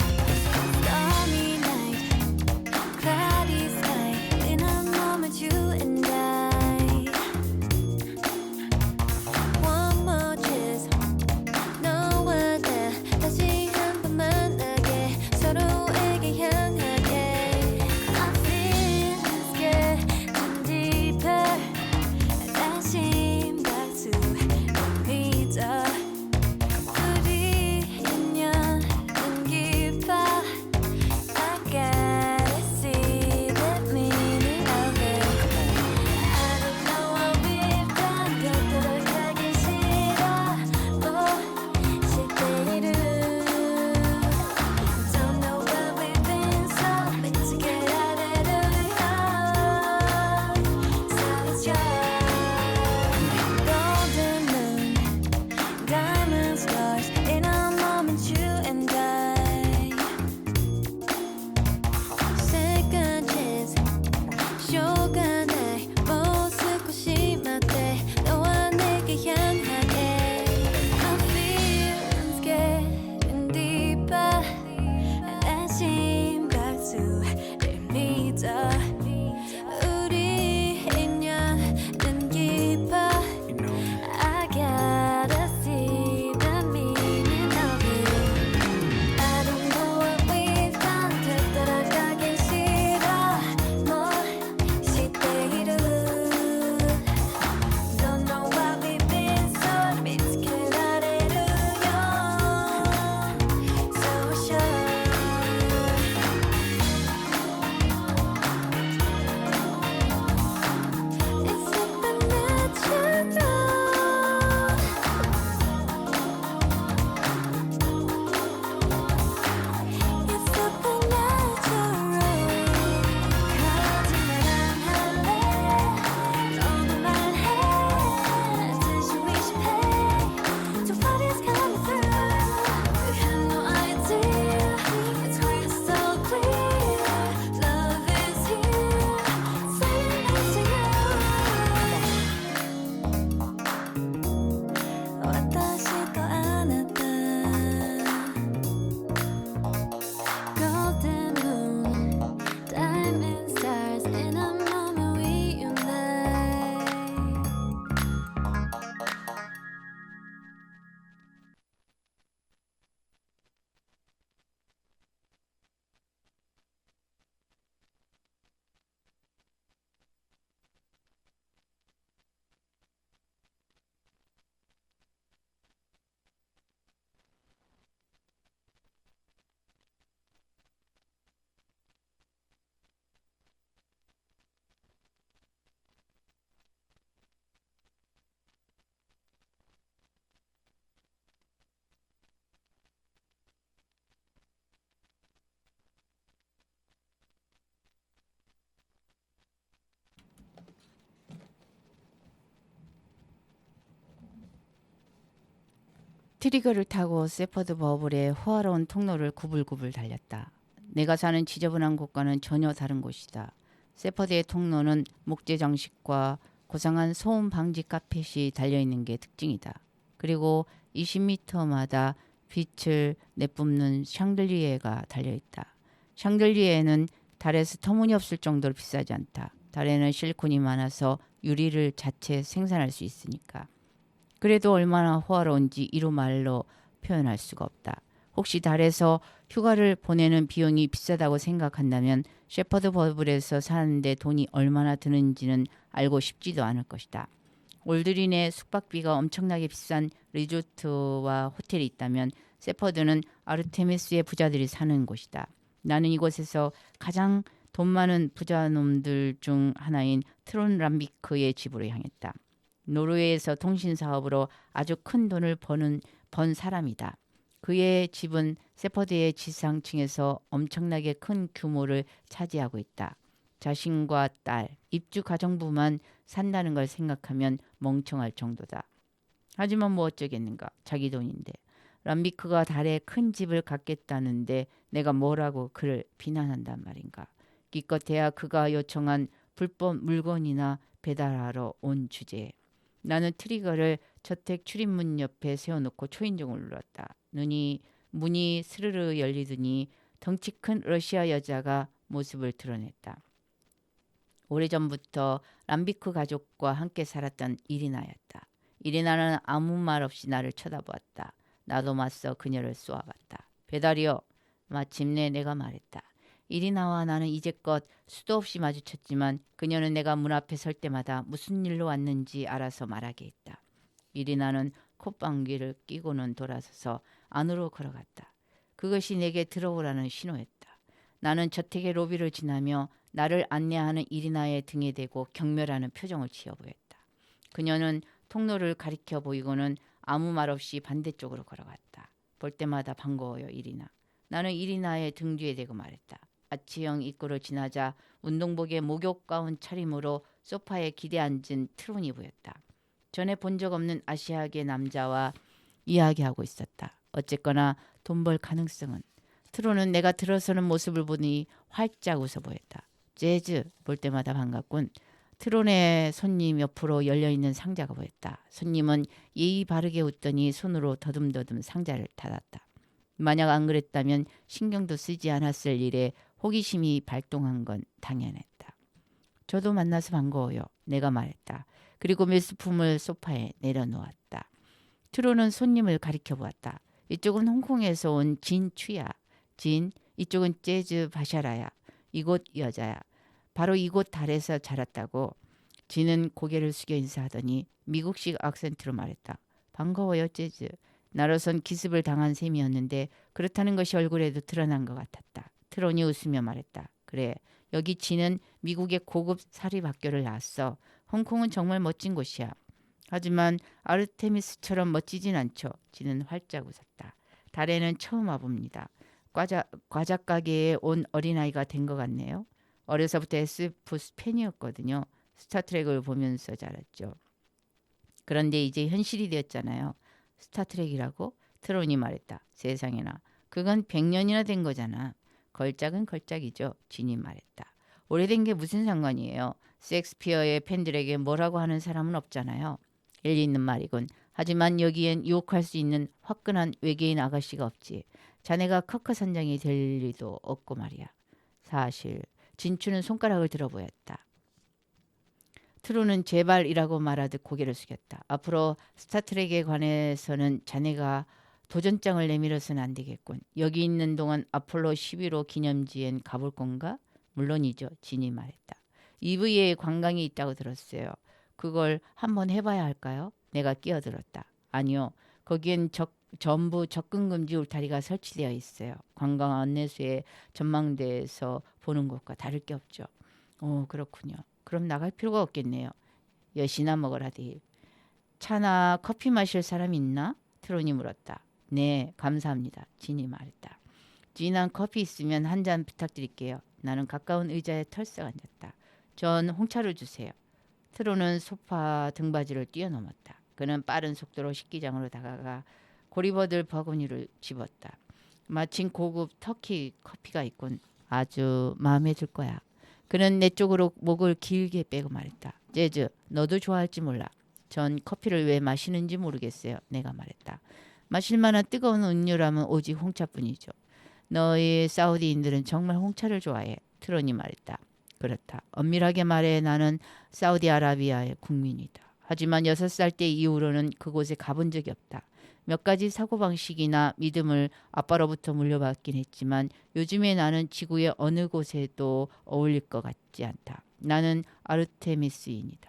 Stormy night, cloudy sky. In a moment, you and I. One more kiss, no one there. 다시 트리거를 타고 세퍼드 버블의 호화로운 통로를 구불구불 달렸다. 내가 사는 지저분한 곳과는 전혀 다른 곳이다. 세퍼드의 통로는 목재 장식과 고상한 소음 방지 카펫이 달려있는 게 특징이다. 그리고 20m마다 빛을 내뿜는 샹들리에가 달려있다. 샹들리에는 달에서 터무니없을 정도로 비싸지 않다. 달에는 실리콘이 많아서 유리를 자체 생산할 수 있으니까. 그래도 얼마나 호화로운지 이루 말로 표현할 수가 없다. 혹시 달에서 휴가를 보내는 비용이 비싸다고 생각한다면 셰퍼드 버블에서 사는데 돈이 얼마나 드는지는 알고 싶지도 않을 것이다. 올드린의 숙박비가 엄청나게 비싼 리조트와 호텔이 있다면 세퍼드는 아르테미스의 부자들이 사는 곳이다. 나는 이곳에서 가장 돈 많은 부자놈들 중 하나인 트론 람비크의 집으로 향했다. 노르웨이에서 통신 사업으로 아주 큰 돈을 번 사람이다. 그의 집은 세퍼드의 지상층에서 엄청나게 큰 규모를 차지하고 있다. 자신과 딸, 입주 가정부만 산다는 걸 생각하면 멍청할 정도다. 하지만 뭐 어쩌겠는가. 자기 돈인데. 람비크가 달에 큰 집을 갖겠다는데 내가 뭐라고 그를 비난한단 말인가. 기껏해야 그가 요청한 불법 물건이나 배달하러 온 주제에. 나는 트리거를 저택 출입문 옆에 세워놓고 초인종을 눌렀다. 문이 스르르 열리더니 덩치 큰 러시아 여자가 모습을 드러냈다. 오래전부터 람비크 가족과 함께 살았던 이리나였다. 이리나는 아무 말 없이 나를 쳐다보았다. 나도 맞서 그녀를 쏘아봤다. 배달이요. 마침내 내가 말했다. 이리나와 나는 이제껏 수도 없이 마주쳤지만 그녀는 내가 문 앞에 설 때마다 무슨 일로 왔는지 알아서 말하게 했다. 이리나는 콧방귀를 끼고는 돌아서서 안으로 걸어갔다. 그것이 내게 들어오라는 신호였다. 나는 저택의 로비를 지나며 나를 안내하는 이리나의 등에 대고 경멸하는 표정을 지어 보였다. 그녀는 통로를 가리켜 보이고는 아무 말 없이 반대쪽으로 걸어갔다. 볼 때마다 반가워요, 이리나. 나는 이리나의 등 뒤에 대고 말했다. 아치형 입구를 지나자 운동복에 목욕 가운 차림으로 소파에 기대 앉은 트론이 보였다. 전에 본 적 없는 아시아계 남자와 이야기하고 있었다. 어쨌거나 돈 벌 가능성은. 트론은 내가 들어서는 모습을 보니 활짝 웃어 보였다. 재즈 볼 때마다 반갑군. 트론의 손님 옆으로 열려있는 상자가 보였다. 손님은 예의 바르게 웃더니 손으로 더듬더듬 상자를 닫았다. 만약 안 그랬다면 신경도 쓰지 않았을 일에 호기심이 발동한 건 당연했다. 저도 만나서 반가워요. 내가 말했다. 그리고 밀수품을 소파에 내려놓았다. 트론은 손님을 가리켜 보았다. 이쪽은 홍콩에서 온 진 추야. 진, 이쪽은 재즈 바샤라야. 이곳 여자야. 바로 이곳 달에서 자랐다고. 진은 고개를 숙여 인사하더니 미국식 악센트로 말했다. 반가워요, 재즈. 나로선 기습을 당한 셈이었는데 그렇다는 것이 얼굴에도 드러난 것 같았다. 트론이 웃으며 말했다. 그래, 여기 진은 미국의 고급 사립학교를 나왔어. 홍콩은 정말 멋진 곳이야. 하지만 아르테미스처럼 멋지진 않죠. 진은 활짝 웃었다. 달에는 처음 와봅니다. 과자 가게에 온 어린아이가 된 것 같네요. 어려서부터 SF 팬이었거든요. 스타트랙을 보면서 자랐죠. 그런데 이제 현실이 되었잖아요. 스타트랙이라고? 트론이 말했다. 세상에나. 그건 100년이나 된 거잖아. 걸작은 걸작이죠. 진이 말했다. 오래된 게 무슨 상관이에요. 셰익스피어의 팬들에게 뭐라고 하는 사람은 없잖아요. 일리 있는 말이군. 하지만 여기엔 유혹할 수 있는 화끈한 외계인 아가씨가 없지. 자네가 커커 선장이 될 리도 없고 말이야. 사실 진추는 손가락을 들어 보였다. 트루는 제발이라고 말하듯 고개를 숙였다. 앞으로 스타트랙에 관해서는 자네가 도전장을 내밀어서는 안 되겠군. 여기 있는 동안 아폴로 11호 기념지엔 가볼 건가? 물론이죠. 진이 말했다. EVA에 관광이 있다고 들었어요. 그걸 한번 해봐야 할까요? 내가 끼어들었다. 아니요. 거기엔 전부 접근금지 울타리가 설치되어 있어요. 관광 안내소의 전망대에서 보는 것과 다를 게 없죠. 그렇군요. 그럼 나갈 필요가 없겠네요. 여시나 먹어라 데일. 차나 커피 마실 사람 있나? 트론이 물었다. 네, 감사합니다. 진이 말했다. 진한 커피 있으면 한 잔 부탁드릴게요. 나는 가까운 의자에 털썩 앉았다. 전 홍차를 주세요. 트론은 소파 등받이를 뛰어넘었다. 그는 빠른 속도로 식기장으로 다가가 고리버들 바구니를 집었다. 마침 고급 터키 커피가 있군. 아주 마음에 들 거야. 그는 내 쪽으로 목을 길게 빼고 말했다. 재즈, 너도 좋아할지 몰라. 전 커피를 왜 마시는지 모르겠어요. 내가 말했다. 마실 만한 뜨거운 음료라면 오직 홍차뿐이죠. 너희 사우디인들은 정말 홍차를 좋아해. 트론이 말했다. 그렇다. 엄밀하게 말해 나는 사우디아라비아의 국민이다. 하지만 6살 때 이후로는 그곳에 가본 적이 없다. 몇 가지 사고방식이나 믿음을 아빠로부터 물려받긴 했지만 요즘에 나는 지구의 어느 곳에도 어울릴 것 같지 않다. 나는 아르테미스인이다.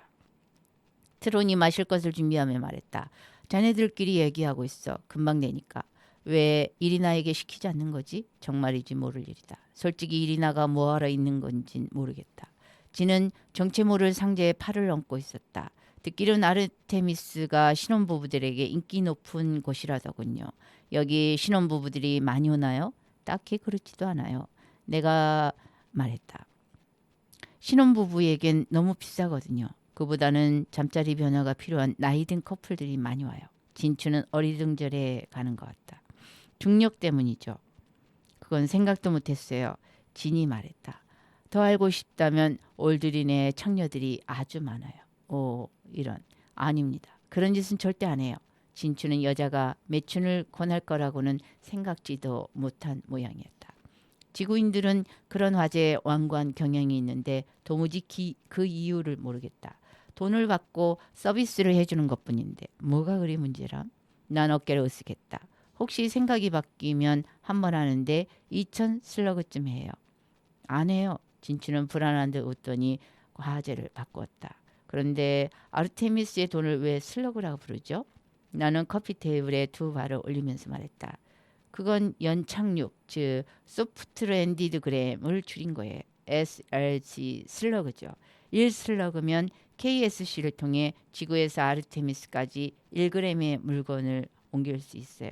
트론이 마실 것을 준비하며 말했다. 자네들끼리 얘기하고 있어. 금방 되니까. 왜 이리나에게 시키지 않는 거지? 정말이지 모를 일이다. 솔직히 이리나가 뭐하러 있는 건진 모르겠다. 지는 정체 모를 상자에 팔을 얹고 있었다. 듣기로는 아르테미스가 신혼부부들에게 인기 높은 곳이라더군요. 여기 신혼부부들이 많이 오나요? 딱히 그렇지도 않아요. 내가 말했다. 신혼부부에겐 너무 비싸거든요. 그보다는 잠자리 변화가 필요한 나이든 커플들이 많이 와요. 진추는 어리둥절해 가는 것 같다. 중력 때문이죠. 그건 생각도 못했어요. 진이 말했다. 더 알고 싶다면 올드린의 창녀들이 아주 많아요. 오, 이런. 아닙니다. 그런 짓은 절대 안 해요. 진추는 여자가 매춘을 권할 거라고는 생각지도 못한 모양이었다. 지구인들은 그런 화제에 완고한 경향이 있는데 도무지 그 이유를 모르겠다. 돈을 받고 서비스를 해주는 것뿐인데 뭐가 그리 문제람? 난 어깨를 으쓱했다. 혹시 생각이 바뀌면 한 번 하는데 2,000 슬러그쯤 해요. 안 해요. 진추는 불안한 듯 웃더니 화제를 바꾸었다. 그런데 아르테미스의 돈을 왜 슬러그라고 부르죠? 나는 커피 테이블에 두 발을 올리면서 말했다. 그건 연착륙, 즉 소프트랜디드 그램을 줄인 거예요. SLG 슬러그죠. 1슬러그면 KSC를 통해 지구에서 아르테미스까지 1g의 물건을 옮길 수 있어요.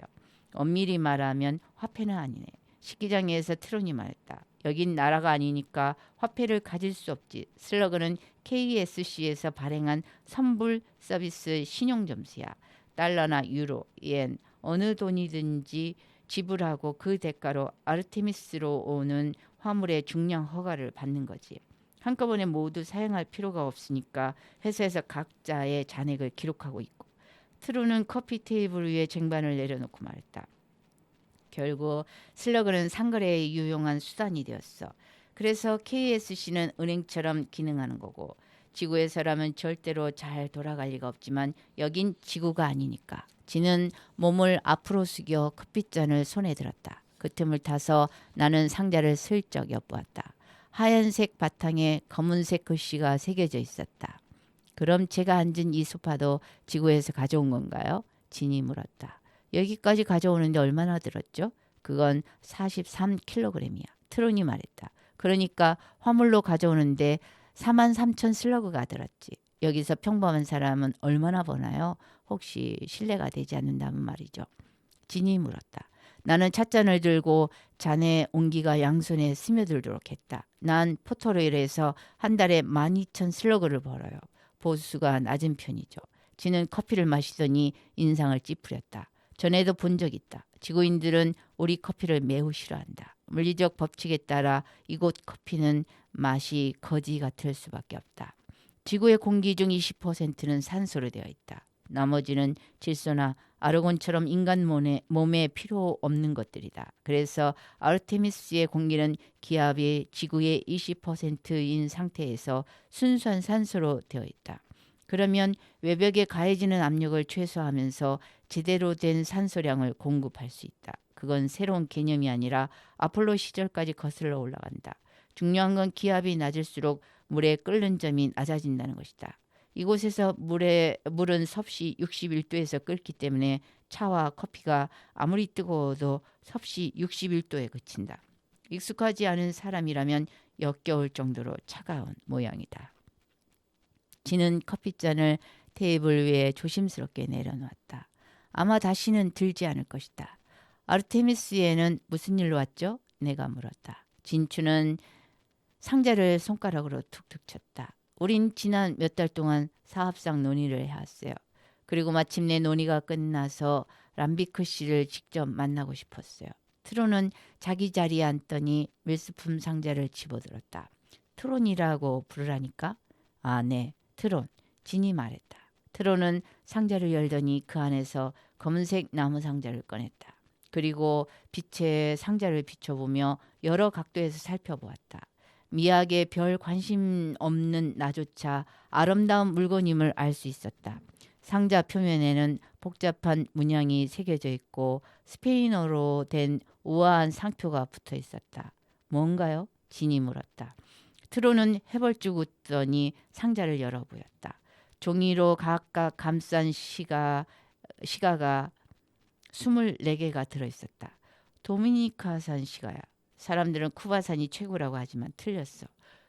엄밀히 말하면 화폐는 아니네. 식기장에서 트론이 말했다. 여긴 나라가 아니니까 화폐를 가질 수 없지. 슬러그는 KSC에서 발행한 선불 서비스 신용점수야. 달러나 유로, 옌, 어느 돈이든지 지불하고 그 대가로 아르테미스로 오는 화물의 중량 허가를 받는 거지. 한꺼번에 모두 사용할 필요가 없으니까 회사에서 각자의 잔액을 기록하고 있고. 트루는 커피 테이블 위에 쟁반을 내려놓고 말했다. 결국 슬러그는 상거래에 유용한 수단이 되었어. 그래서 KSC는 은행처럼 기능하는 거고 지구에서라면 절대로 잘 돌아갈 리가 없지만 여긴 지구가 아니니까. 지는 몸을 앞으로 숙여 커피잔을 손에 들었다. 그 틈을 타서 나는 상자를 슬쩍 엿보았다. 하얀색 바탕에 검은색 글씨가 새겨져 있었다. 그럼 제가 앉은 이 소파도 지구에서 가져온 건가요? 진이 물었다. 여기까지 가져오는데 얼마나 들었죠? 그건 43kg이야. 트론이 말했다. 그러니까 화물로 가져오는데 43,000 슬러그가 들었지. 여기서 평범한 사람은 얼마나 버나요? 혹시 실례가 되지 않는다면 말이죠. 진이 물었다. 나는 찻잔을 들고 잔의 온기가 양손에 스며들도록 했다. 난 포토레일에서 한 달에 12,000 슬러그를 벌어요. 보수가 낮은 편이죠. 진은 커피를 마시더니 인상을 찌푸렸다. 전에도 본 적 있다. 지구인들은 우리 커피를 매우 싫어한다. 물리적 법칙에 따라 이곳 커피는 맛이 거지 같을 수밖에 없다. 지구의 공기 중 20%는 산소로 되어 있다. 나머지는 질소나 아르곤처럼 인간 몸에 필요 없는 것들이다. 그래서 아르테미스의 공기는 기압이 지구의 20%인 상태에서 순수한 산소로 되어 있다. 그러면 외벽에 가해지는 압력을 최소화하면서 제대로 된 산소량을 공급할 수 있다. 그건 새로운 개념이 아니라 아폴로 시절까지 거슬러 올라간다. 중요한 건 기압이 낮을수록 물의 끓는 점이 낮아진다는 것이다. 이곳에서 물은 섭씨 61도에서 끓기 때문에 차와 커피가 아무리 뜨거워도 섭씨 61도에 그친다. 익숙하지 않은 사람이라면 역겨울 정도로 차가운 모양이다. 진은 커피잔을 테이블 위에 조심스럽게 내려놓았다. 아마 다시는 들지 않을 것이다. 아르테미스에는 무슨 일로 왔죠? 내가 물었다. 진추는 상자를 손가락으로 툭툭 쳤다. 우린 지난 몇 달 동안 사업상 논의를 해왔어요. 그리고 마침내 논의가 끝나서 람비크 씨를 직접 만나고 싶었어요. 트론은 자기 자리에 앉더니 밀수품 상자를 집어들었다. 트론이라고 부르라니까? 아, 네, 트론. 진이 말했다. 트론은 상자를 열더니 그 안에서 검은색 나무 상자를 꺼냈다. 그리고 빛에 상자를 비춰보며 여러 각도에서 살펴보았다. 미학에 별 관심 없는 나조차 아름다운 물건임을 알 수 있었다. 상자 표면에는 복잡한 문양이 새겨져 있고 스페인어로 된 우아한 상표가 붙어 있었다. 뭔가요? 진이 물었다. 트로는 해벌쭉 웃더니 상자를 열어 보였다. 종이로 각각 감싼 시가가 24개가 들어있었다. 도미니카산 시가야. 사람들은 쿠바산이 최고라고 하지만 틀렸어.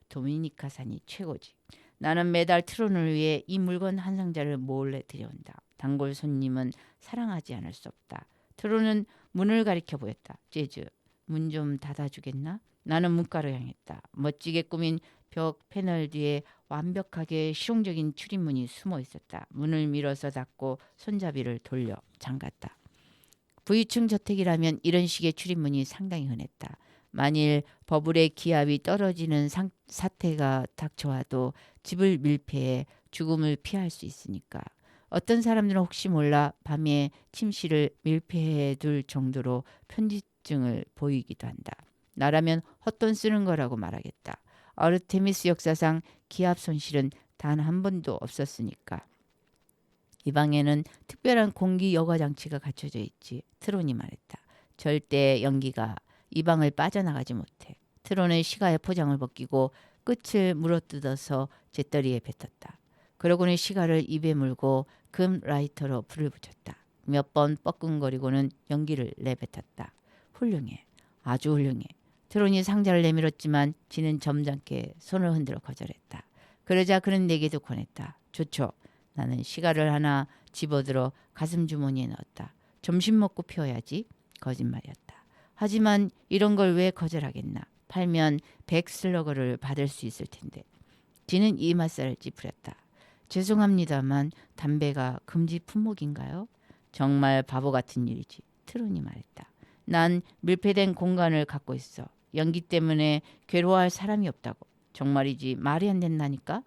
도미니카산이 최고지. 나는 매달 트론을 위해 이 물건 한 상자를 몰래 들여온다. 단골 손님은 사랑하지 않을 수 없다. 트론은 문을 가리켜 보였다. 재즈, 문 좀 닫아주겠나? 나는 문가로 향했다. 멋지게 꾸민 벽 패널 뒤에 완벽하게 실용적인 출입문이 숨어 있었다. 문을 밀어서 닫고 손잡이를 돌려 잠갔다. 부유층 저택이라면 이런 식의 출입문이 상당히 흔했다. 만일 버블의 기압이 떨어지는 사태가 닥쳐와도 집을 밀폐해 죽음을 피할 수 있으니까. 어떤 사람들은 혹시 몰라 밤에 침실을 밀폐해 둘 정도로 편집증을 보이기도 한다. 나라면 헛돈 쓰는 거라고 말하겠다. 아르테미스 역사상 기압 손실은 단 한 번도 없었으니까. 이 방에는 특별한 공기 여과 장치가 갖춰져 있지. 트론이 말했다. 절대 연기가 이 방을 빠져나가지 못해. 트론은 시가의 포장을 벗기고 끝을 물어뜯어서 재떨이에 뱉었다. 그러고는 시가를 입에 물고 금 라이터로 불을 붙였다. 몇 번 뻐끔거리고는 연기를 내뱉었다. 훌륭해. 아주 훌륭해. 트론이 상자를 내밀었지만 지는 점잖게 손을 흔들어 거절했다. 그러자 그는 내게도 권했다. 좋죠. 나는 시가를 하나 집어들어 가슴 주머니에 넣었다. 점심 먹고 피워야지. 거짓말이었다. 하지만 이런 걸 왜 거절하겠나. 팔면 100슬러그를 받을 수 있을 텐데. 지는 이맛살을 찌푸렸다. 죄송합니다만 담배가 금지 품목인가요? 정말 바보 같은 일이지. 트론이 말했다. 난 밀폐된 공간을 갖고 있어. 연기 때문에 괴로워할 사람이 없다고. 정말이지 말이 안 된다니까?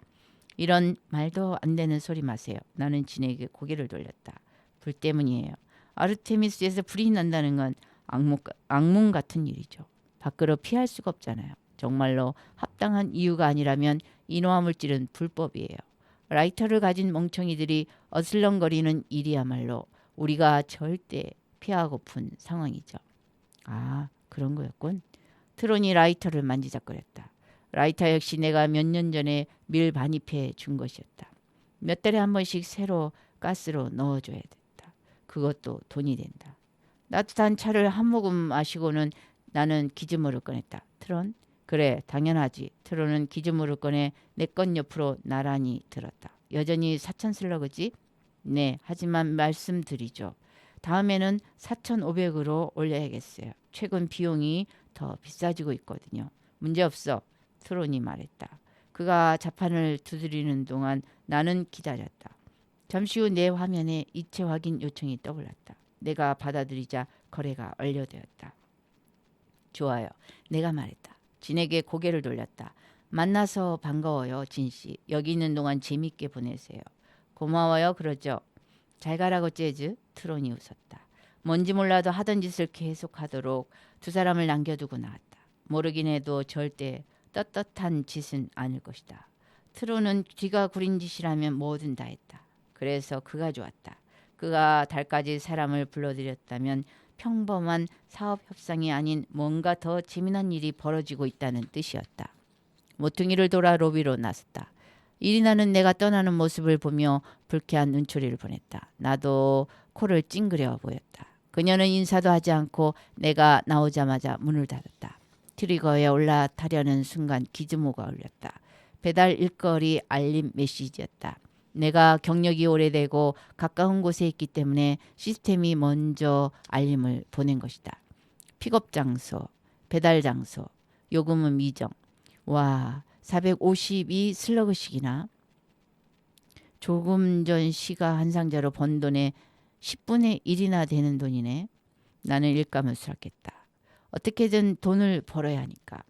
이런 말도 안 되는 소리 마세요. 나는 진에게 고개를 돌렸다. 불 때문이에요. 아르테미스에서 불이 난다는 건 악몽 같은 일이죠. 밖으로 피할 수가 없잖아요. 정말로 합당한 이유가 아니라면 인화 물질은 불법이에요. 라이터를 가진 멍청이들이 어슬렁거리는 일이야말로 우리가 절대 피하고픈 상황이죠. 아, 그런 거였군. 트론이 라이터를 만지작거렸다. 라이터 역시 내가 몇 년 전에 밀 반입해 준 것이었다. 몇 달에 한 번씩 새로 가스로 넣어줘야 됐다. 그것도 돈이 된다. 따뜻한 차를 한 모금 마시고는 나는 기즈모를 꺼냈다. 트론? 그래, 당연하지. 트론은 기즈모를 꺼내 내 건 옆으로 나란히 들었다. 여전히 4,000슬러그지? 네, 하지만 말씀드리죠. 다음에는 4,500으로 올려야겠어요. 최근 비용이 더 비싸지고 있거든요. 문제없어. 트론이 말했다. 그가 자판을 두드리는 동안 나는 기다렸다. 잠시 후 내 화면에 이체 확인 요청이 떠올랐다. 내가 받아들이자 거래가 완료되었다. 좋아요. 내가 말했다. 진에게 고개를 돌렸다. 만나서 반가워요, 진씨. 여기 있는 동안 재밌게 보내세요. 고마워요, 그러죠. 잘 가라고 재즈. 트론이 웃었다. 뭔지 몰라도 하던 짓을 계속하도록 두 사람을 남겨두고 나왔다. 모르긴 해도 절대 떳떳한 짓은 아닐 것이다. 트론은 뒤가 구린 짓이라면 뭐든 다 했다. 그래서 그가 좋았다. 그가 달까지 사람을 불러들였다면 평범한 사업 협상이 아닌 뭔가 더 재미난 일이 벌어지고 있다는 뜻이었다. 모퉁이를 돌아 로비로 나섰다. 이리나는 내가 떠나는 모습을 보며 불쾌한 눈초리를 보냈다. 나도 코를 찡그려 보였다. 그녀는 인사도 하지 않고 내가 나오자마자 문을 닫았다. 트리거에 올라타려는 순간 기즈모가 울렸다. 배달 일거리 알림 메시지였다. 내가 경력이 오래되고 가까운 곳에 있기 때문에 시스템이 먼저 알림을 보낸 것이다. 픽업 장소, 배달 장소, 요금은 미정. 와, 452슬러그씩이나. 조금 전 시가 한 상자로 번 돈의 10분의 1이나 되는 돈이네. 나는 일감을스럽겠다. 어떻게든 돈을 벌어야 하니까.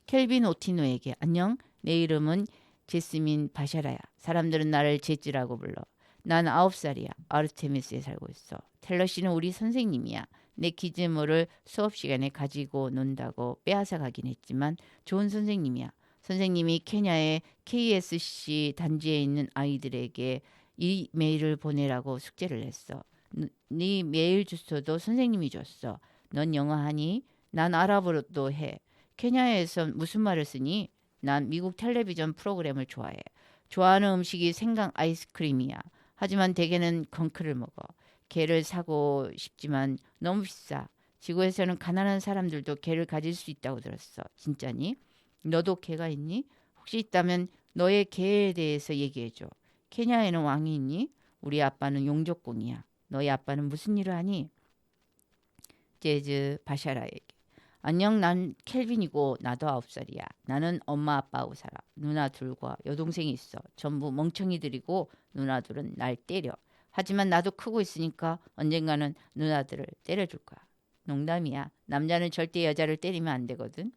켈빈 오티노에게 안녕. 내 이름은 제스민 바샤라야. 사람들은 나를 제찌라고 불러. 난 9살이야. 아르테미스에 살고 있어. 텔러 씨는 우리 선생님이야. 내 기즈모를 수업 시간에 가지고 논다고 빼앗아 가긴 했지만 좋은 선생님이야. 선생님이 케냐의 KSC 단지에 있는 아이들에게 이 메일을 보내라고 숙제를 했어. 네 메일 주소도 선생님이 줬어. 넌 영어 하니? 난 아랍어도 해. 케냐에선 무슨 말을 쓰니? 난 미국 텔레비전 프로그램을 좋아해. 좋아하는 음식이 생강 아이스크림이야. 하지만 대개는 건크를 먹어. 개를 사고 싶지만 너무 비싸. 지구에서는 가난한 사람들도 개를 가질 수 있다고 들었어. 진짜니? 너도 개가 있니? 혹시 있다면 너의 개에 대해서 얘기해줘. 케냐에는 왕이 있니? 우리 아빠는 용족공이야. 너희 아빠는 무슨 일을 하니? 재즈 바샤라에게. 안녕, 난 켈빈이고 나도 9살이야. 나는 엄마 아빠하고 살아. 누나 둘과 여동생이 있어. 전부 멍청이들이고 누나들은 날 때려. 하지만 나도 크고 있으니까 언젠가는 누나들을 때려줄 거야. 농담이야. 남자는 절대 여자를 때리면 안 되거든.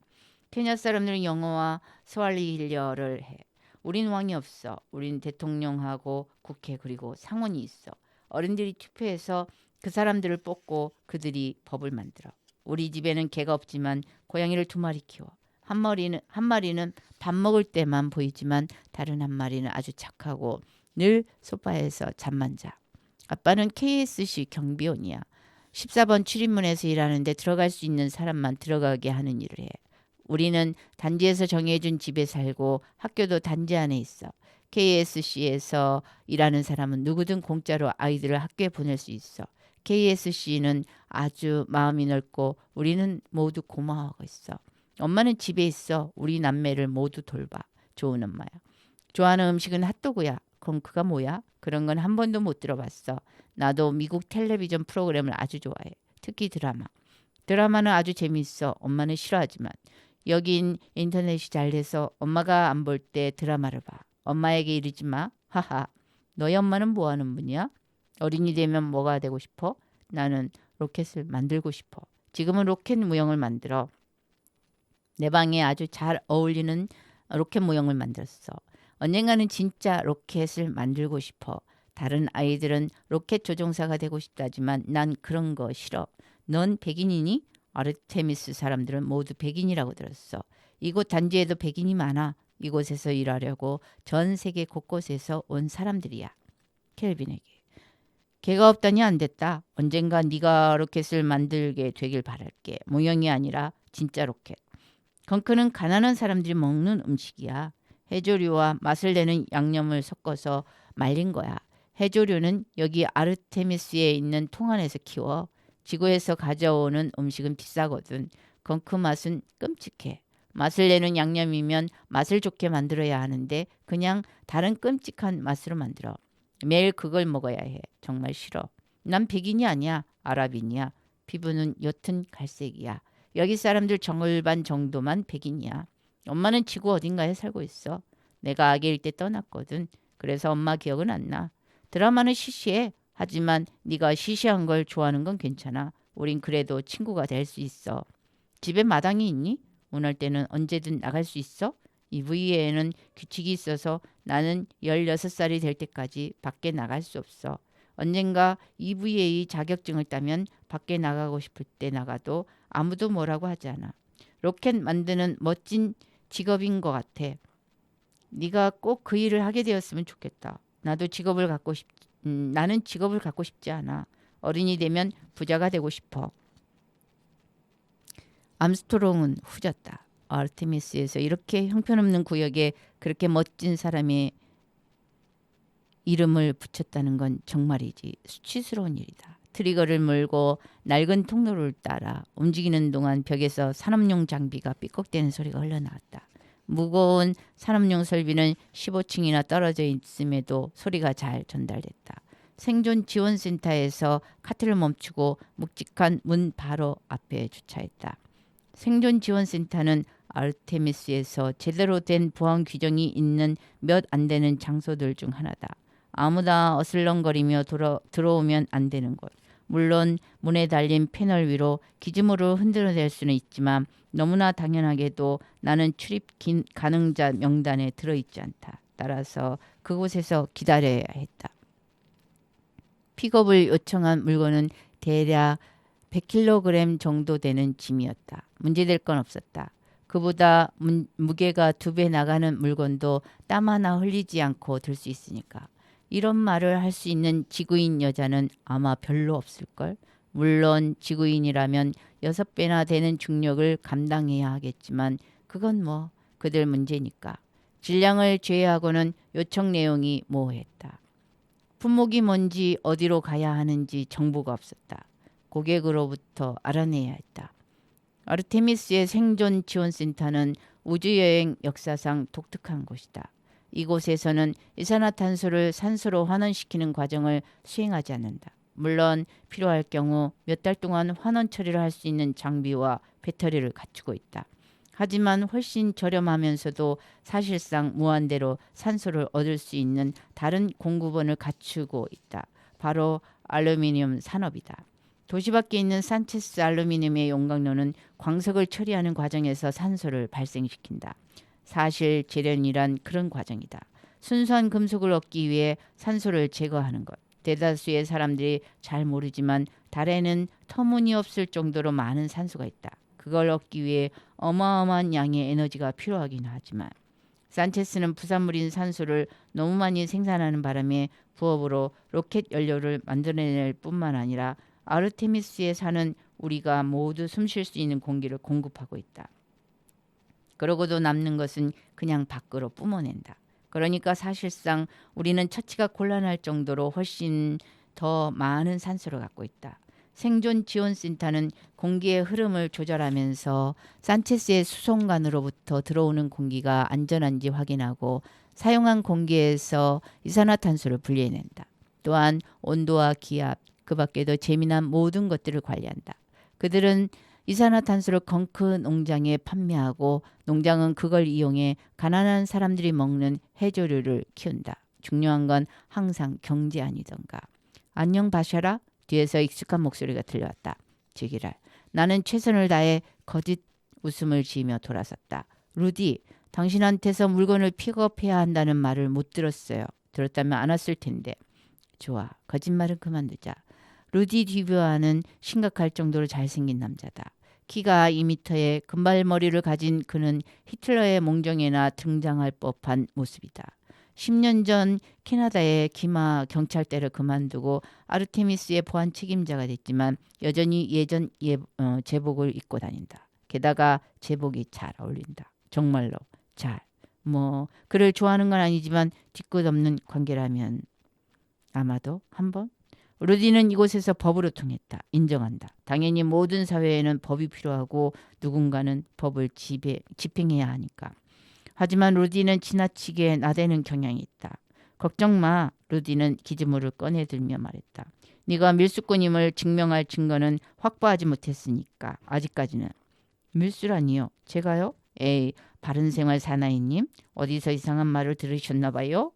케냐 사람들은 영어와 스왈리히려를 해. 우린 왕이 없어. 우린 대통령하고 국회 그리고 상원이 있어. 어른들이 투표해서 그 사람들을 뽑고 그들이 법을 만들어. 우리 집에는 개가 없지만 고양이를 2마리 키워. 한 마리는 밥 먹을 때만 보이지만 다른 한 마리는 아주 착하고 늘 소파에서 잠만 자. 아빠는 KSC 경비원이야. 14번 출입문에서 일하는데 들어갈 수 있는 사람만 들어가게 하는 일을 해. 우리는 단지에서 정해준 집에 살고 학교도 단지 안에 있어. KSC에서 일하는 사람은 누구든 공짜로 아이들을 학교에 보낼 수 있어. KSC는 아주 마음이 넓고 우리는 모두 고마워하고 있어. 엄마는 집에 있어. 우리 남매를 모두 돌봐. 좋은 엄마야. 좋아하는 음식은 핫도그야. 그럼 그가 뭐야? 그런 건 한 번도 못 들어봤어. 나도 미국 텔레비전 프로그램을 아주 좋아해. 특히 드라마. 드라마는 아주 재밌어. 엄마는 싫어하지만. 여긴 인터넷이 잘 돼서 엄마가 안 볼 때 드라마를 봐. 엄마에게 이러지 마. 하하. 너희 엄마는 뭐 하는 분이야? 어린이 되면 뭐가 되고 싶어? 나는 로켓을 만들고 싶어. 지금은 로켓 모형을 만들어. 내 방에 아주 잘 어울리는 로켓 모형을 만들었어. 언젠가는 진짜 로켓을 만들고 싶어. 다른 아이들은 로켓 조종사가 되고 싶다지만 난 그런 거 싫어. 넌 백인이니? 아르테미스 사람들은 모두 백인이라고 들었어. 이곳 단지에도 백인이 많아. 이곳에서 일하려고 전 세계 곳곳에서 온 사람들이야. 켈빈에게. 개가 없다니 안 됐다. 언젠가 네가 로켓을 만들게 되길 바랄게. 모형이 아니라 진짜 로켓. 건크는 가난한 사람들이 먹는 음식이야. 해조류와 맛을 내는 양념을 섞어서 말린 거야. 해조류는 여기 아르테미스에 있는 통 안에서 키워. 지구에서 가져오는 음식은 비싸거든. 건크 맛은 끔찍해. 맛을 내는 양념이면 맛을 좋게 만들어야 하는데 그냥 다른 끔찍한 맛으로 만들어. 매일 그걸 먹어야 해. 정말 싫어. 난 백인이 아니야. 아랍인이야. 피부는 옅은 갈색이야. 여기 사람들 절반 정도만 백인이야. 엄마는 지구 어딘가에 살고 있어. 내가 아기일 때 떠났거든. 그래서 엄마 기억은 안 나. 드라마는 시시해. 하지만 네가 시시한 걸 좋아하는 건 괜찮아. 우린 그래도 친구가 될 수 있어. 집에 마당이 있니? 원할 때는 언제든 나갈 수 있어? EV에는 규칙이 있어서 나는 16살이 될 때까지 밖에 나갈 수 없어. 언젠가 EVA 자격증을 따면 밖에 나가고 싶을 때 나가도 아무도 뭐라고 하지 않아. 로켓 만드는 멋진 직업인 것 같아. 네가 꼭 그 일을 하게 되었으면 좋겠다. 나는 직업을 갖고 싶지 않아. 어른이 되면 부자가 되고 싶어. 암스트롱은 후졌다. 아르테미스에서 이렇게 형편없는 구역에 그렇게 멋진 사람의 이름을 붙였다는 건 정말이지 수치스러운 일이다. 트리거를 물고 낡은 통로를 따라 움직이는 동안 벽에서 산업용 장비가 삐걱대는 소리가 흘러나왔다. 무거운 산업용 설비는 15층이나 떨어져 있음에도 소리가 잘 전달됐다. 생존 지원센터에서 카트를 멈추고 묵직한 문 바로 앞에 주차했다. 생존 지원센터는 아르테미스에서 제대로 된 보안 규정이 있는 몇 안 되는 장소들 중 하나다. 아무나 어슬렁거리며 들어오면 안 되는 곳. 물론 문에 달린 패널 위로 기지모를 흔들어댈 수는 있지만 너무나 당연하게도 나는 출입 가능자 명단에 들어있지 않다. 따라서 그곳에서 기다려야 했다. 픽업을 요청한 물건은 대략 100kg 정도 되는 짐이었다. 문제될 건 없었다. 그보다 무게가 2배 나가는 물건도 땀 하나 흘리지 않고 들 수 있으니까. 이런 말을 할 수 있는 지구인 여자는 아마 별로 없을걸. 물론 지구인이라면 6배나 되는 중력을 감당해야 하겠지만 그건 뭐 그들 문제니까. 질량을 제외하고는 요청 내용이 모호했다. 품목이 뭔지 어디로 가야 하는지 정보가 없었다. 고객으로부터 알아내야 했다. 아르테미스의 생존 지원센터는 우주여행 역사상 독특한 곳이다. 이곳에서는 이산화탄소를 산소로 환원시키는 과정을 수행하지 않는다. 물론 필요할 경우 몇 달 동안 환원 처리를 할 수 있는 장비와 배터리를 갖추고 있다. 하지만 훨씬 저렴하면서도 사실상 무한대로 산소를 얻을 수 있는 다른 공급원을 갖추고 있다. 바로 알루미늄 산업이다. 도시 밖에 있는 산체스 알루미늄의 용광로는 광석을 처리하는 과정에서 산소를 발생시킨다. 사실 재련이란 그런 과정이다. 순수한 금속을 얻기 위해 산소를 제거하는 것. 대다수의 사람들이 잘 모르지만 달에는 터무니없을 정도로 많은 산소가 있다. 그걸 얻기 위해 어마어마한 양의 에너지가 필요하긴 하지만 산체스는 부산물인 산소를 너무 많이 생산하는 바람에 부업으로 로켓 연료를 만들어낼 뿐만 아니라 아르테미스에 사는 우리가 모두 숨 쉴 수 있는 공기를 공급하고 있다. 그러고도 남는 것은 그냥 밖으로 뿜어낸다. 그러니까 사실상 우리는 처치가 곤란할 정도로 훨씬 더 많은 산소를 갖고 있다. 생존 지원센터는 공기의 흐름을 조절하면서 산체스의 수송관으로부터 들어오는 공기가 안전한지 확인하고 사용한 공기에서 이산화탄소를 분리해낸다. 또한 온도와 기압, 그 밖에도 재미난 모든 것들을 관리한다. 그들은 이산화탄소를 건크 농장에 판매하고 농장은 그걸 이용해 가난한 사람들이 먹는 해조류를 키운다. 중요한 건 항상 경제 아니던가. 안녕 바샤라? 뒤에서 익숙한 목소리가 들려왔다. 제기랄. 나는 최선을 다해 거짓 웃음을 지으며 돌아섰다. 루디, 당신한테서 물건을 픽업해야 한다는 말을 못 들었어요. 들었다면 안 왔을 텐데. 좋아. 거짓말은 그만두자. 루디 듀뷰아는 심각할 정도로 잘생긴 남자다. 키가 2m에 금발머리를 가진 그는 히틀러의 몽정에나 등장할 법한 모습이다. 10년 전 캐나다의 기마 경찰대를 그만두고 아르테미스의 보안 책임자가 됐지만 여전히 예전 제복을 입고 다닌다. 게다가 제복이 잘 어울린다. 정말로 잘. 뭐 그를 좋아하는 건 아니지만 뒤끝 없는 관계라면 아마도 한번. 루디는 이곳에서 법으로 통했다. 인정한다. 당연히 모든 사회에는 법이 필요하고 누군가는 법을 집행해야 하니까. 하지만 루디는 지나치게 나대는 경향이 있다. 걱정 마. 루디는 기지모를 꺼내들며 말했다. 네가 밀수꾼임을 증명할 증거는 확보하지 못했으니까 아직까지는. 밀수라니요? 제가요? 에이, 바른생활 사나이님? 어디서 이상한 말을 들으셨나 봐요?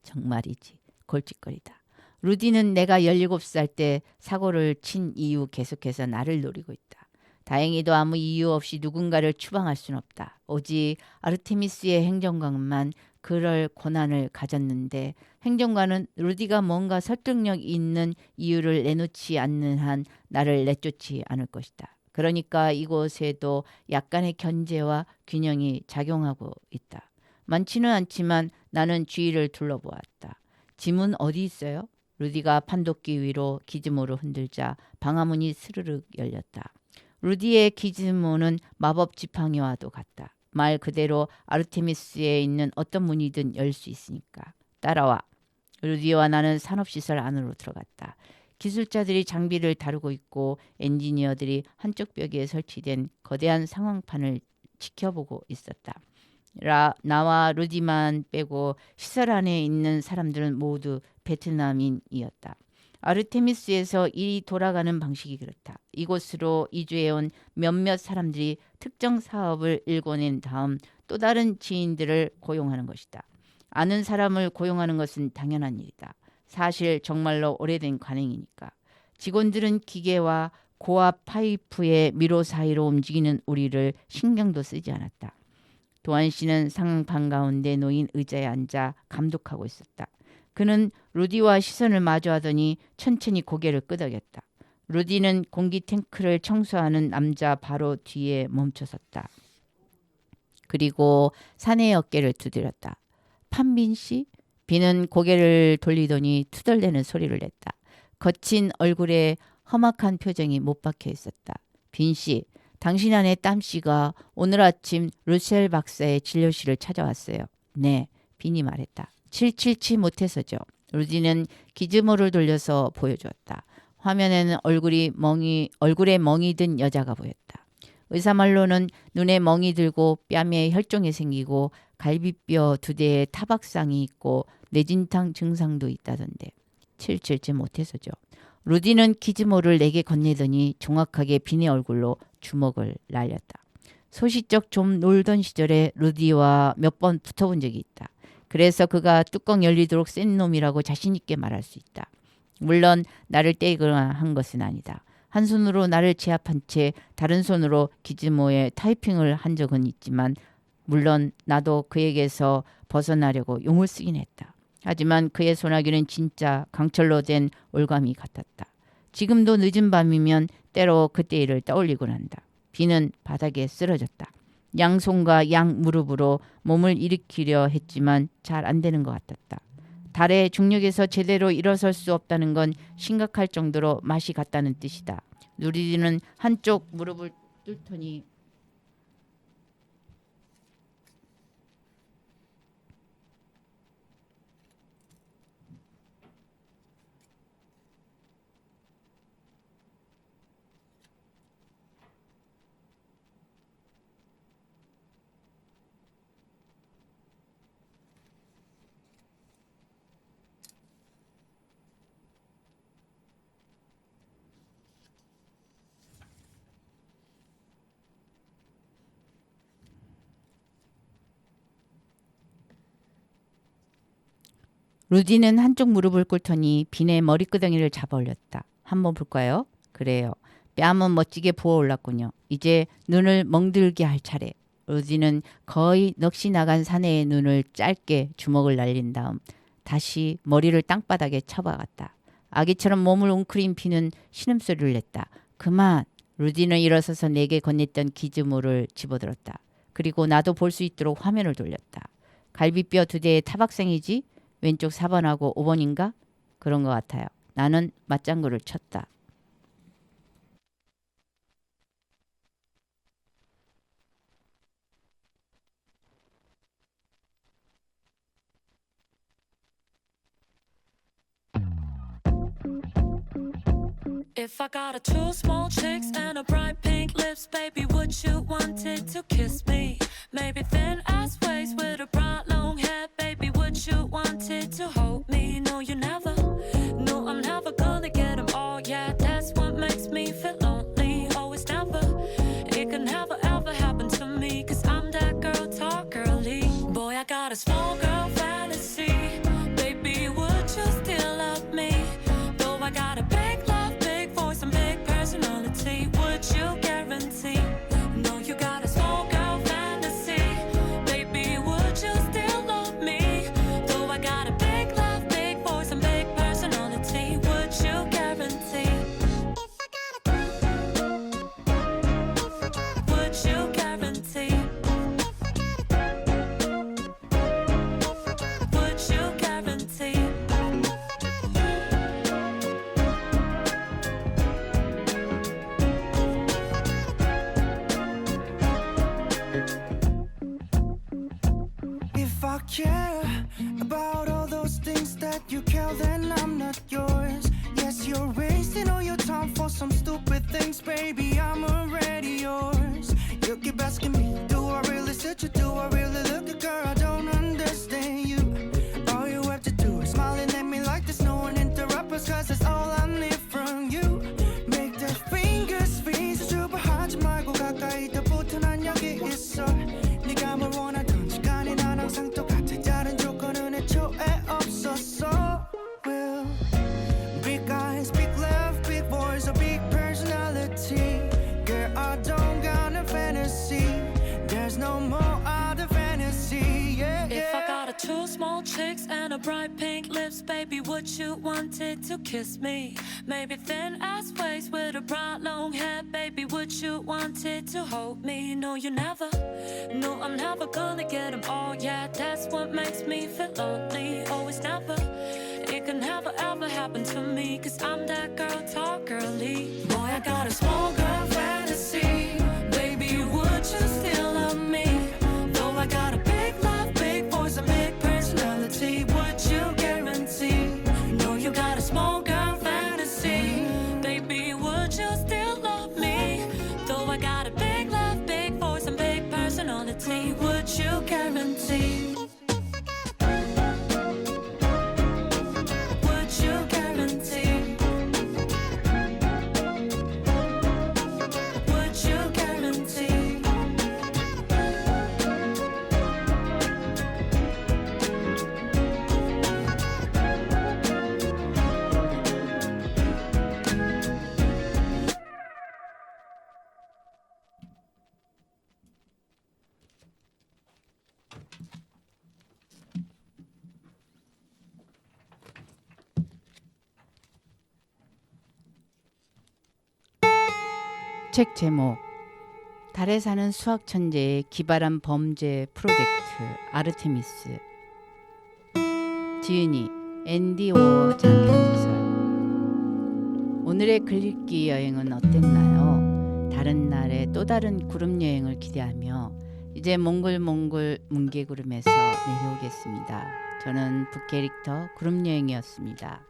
정말이지. 골칫거리다. 루디는 내가 17살 때 사고를 친 이후 계속해서 나를 노리고 있다. 다행히도 아무 이유 없이 누군가를 추방할 수는 없다. 오직 아르테미스의 행정관만 그럴 권한을 가졌는데 행정관은 루디가 뭔가 설득력 있는 이유를 내놓지 않는 한 나를 내쫓지 않을 것이다. 그러니까 이곳에도 약간의 견제와 균형이 작용하고 있다. 많지는 않지만 나는 주위를 둘러보았다. 짐은 어디 있어요? 루디가 판독기 위로 기즈모를 흔들자 방화문이 스르륵 열렸다. 루디의 기즈모는 마법 지팡이와도 같다. 말 그대로 아르테미스에 있는 어떤 문이든 열 수 있으니까. 따라와. 루디와 나는 산업시설 안으로 들어갔다. 기술자들이 장비를 다루고 있고 엔지니어들이 한쪽 벽에 설치된 거대한 상황판을 지켜보고 있었다. 나와 루디만 빼고 시설 안에 있는 사람들은 모두 베트남인이었다. 아르테미스에서 일이 돌아가는 방식이 그렇다. 이곳으로 이주해온 몇몇 사람들이 특정 사업을 일궈낸 다음 또 다른 지인들을 고용하는 것이다. 아는 사람을 고용하는 것은 당연한 일이다. 사실 정말로 오래된 관행이니까. 직원들은 기계와 고압 파이프의 미로 사이로 움직이는 우리를 신경도 쓰지 않았다. 도한 씨는 상방 가운데 놓인 의자에 앉아 감독하고 있었다. 그는 루디와 시선을 마주하더니 천천히 고개를 끄덕였다. 루디는 공기 탱크를 청소하는 남자 바로 뒤에 멈춰섰다. 그리고 사내의 어깨를 두드렸다. 판빈 씨? 비는 고개를 돌리더니 투덜대는 소리를 냈다. 거친 얼굴에 험악한 표정이 못 박혀 있었다. 빈 씨, 당신 아내 땀 씨가 오늘 아침 루셀 박사의 진료실을 찾아왔어요. 네, 빈이 말했다. 777 못해서죠. 루디는 기즈모를 돌려서 보여주었다. 화면에는 얼굴에 멍이 든 여자가 보였다. 의사 말로는 눈에 멍이 들고 뺨에 혈종이 생기고 갈비뼈 2대에 타박상이 있고 뇌진탕 증상도 있다던데. 777 못해서죠. 루디는 기즈모를 내게 건네더니 정확하게 빈의 얼굴로 주먹을 날렸다. 소시적 좀 놀던 시절에 루디와 몇 번 붙어본 적이 있다. 그래서 그가 뚜껑 열리도록 센 놈이라고 자신 있게 말할 수 있다. 물론 나를 때리거나 한 것은 아니다. 한 손으로 나를 제압한 채 다른 손으로 기즈모에 타이핑을 한 적은 있지만 물론 나도 그에게서 벗어나려고 용을 쓰긴 했다. 하지만 그의 소나기는 진짜 강철로 된 올가미 같았다. 지금도 늦은 밤이면 때로 그때 일을 떠올리곤 한다. 비는 바닥에 쓰러졌다. 양손과 양 무릎으로 몸을 일으키려 했지만 잘 안 되는 것 같았다. 달의 중력에서 제대로 일어설 수 없다는 건 심각할 정도로 맛이 갔다는 뜻이다. 누리디는 한쪽 무릎을 뚫더니 루디는 한쪽 무릎을 꿇더니 빈의 머리끄덩이를 잡아 올렸다. 한번 볼까요? 그래요. 뺨은 멋지게 부어올랐군요. 이제 눈을 멍들게 할 차례. 루디는 거의 넋이 나간 사내의 눈을 짧게 주먹을 날린 다음 다시 머리를 땅바닥에 쳐박았다. 아기처럼 몸을 웅크린 빈은 신음소리를 냈다. 그만! 루디는 일어서서 내게 건넸던 기즈모를 집어들었다. 그리고 나도 볼 수 있도록 화면을 돌렸다. 갈비뼈 2대의 타박생이지? 왼쪽 4번하고 5번인가? 그런 것 같아요. 나는 맞장구를 쳤다. If I got a 2 small chicks and a bright pink lips, baby, would you want it to kiss me? Maybe thin ass waist with a bright long hair, baby, would you want it to hold me? No, you never. No, I'm never gonna get them all. Yeah, that's what makes me feel lonely. Always never. It can never ever happen to me, 'cause I'm that girl, talk girly. Boy, I got a small girl fantasy. Baby, would you still love me? Though I got a big love, big voice and big personality, would you guarantee? No, you got a small girl fantasy. Baby, would you still love me? Though I got a big love, big voice and big personality, would you guarantee? Would you guarantee? Would you guarantee? If I care about all those things that you care, then I'm not yours. Yes, you're wasting all your time for some stupid things, baby. I'm already yours. You keep asking me, do I really sit you? Do I really look good, girl? I don't understand you. All you have to do is smiling at me like there's no one interrupt us, 'cause that's all I need from you. Make the fingers freeze, 주부하지 말고 가까이 더 붙어 난 여기 있어. 네가 뭘 원하던 시간이 난 항상 똑같아. 다른 조건은 a bright pink lips, baby, would you wanted to kiss me? Maybe thin ass waist with a bright long hair, baby, would you wanted to hold me? No, you never. No, I'm never gonna get them all. Yeah, that's what makes me feel lonely. Always never. It can never ever happen to me, 'cause I'm that girl, tall girly. Boy, I got a small girl fantasy. Baby, would you still love me? Though I got a big love, big voice, a big personality, would you guarantee? No, you got a small girl fantasy. Baby, would you still love me? Though I got a big love, big voice, and big personality, would you guarantee? Would you guarantee? Would you guarantee? 책 제목 달에 사는 수학 천재의 기발한 범죄 프로젝트 아르테미스. 지은이 앤디 워 장편소설. 오늘의 글읽기 여행은 어땠나요? 다른 날에 또 다른 구름 여행을 기대하며 이제 몽글몽글 뭉게구름에서 내려오겠습니다. 저는 북캐릭터 구름 여행이었습니다.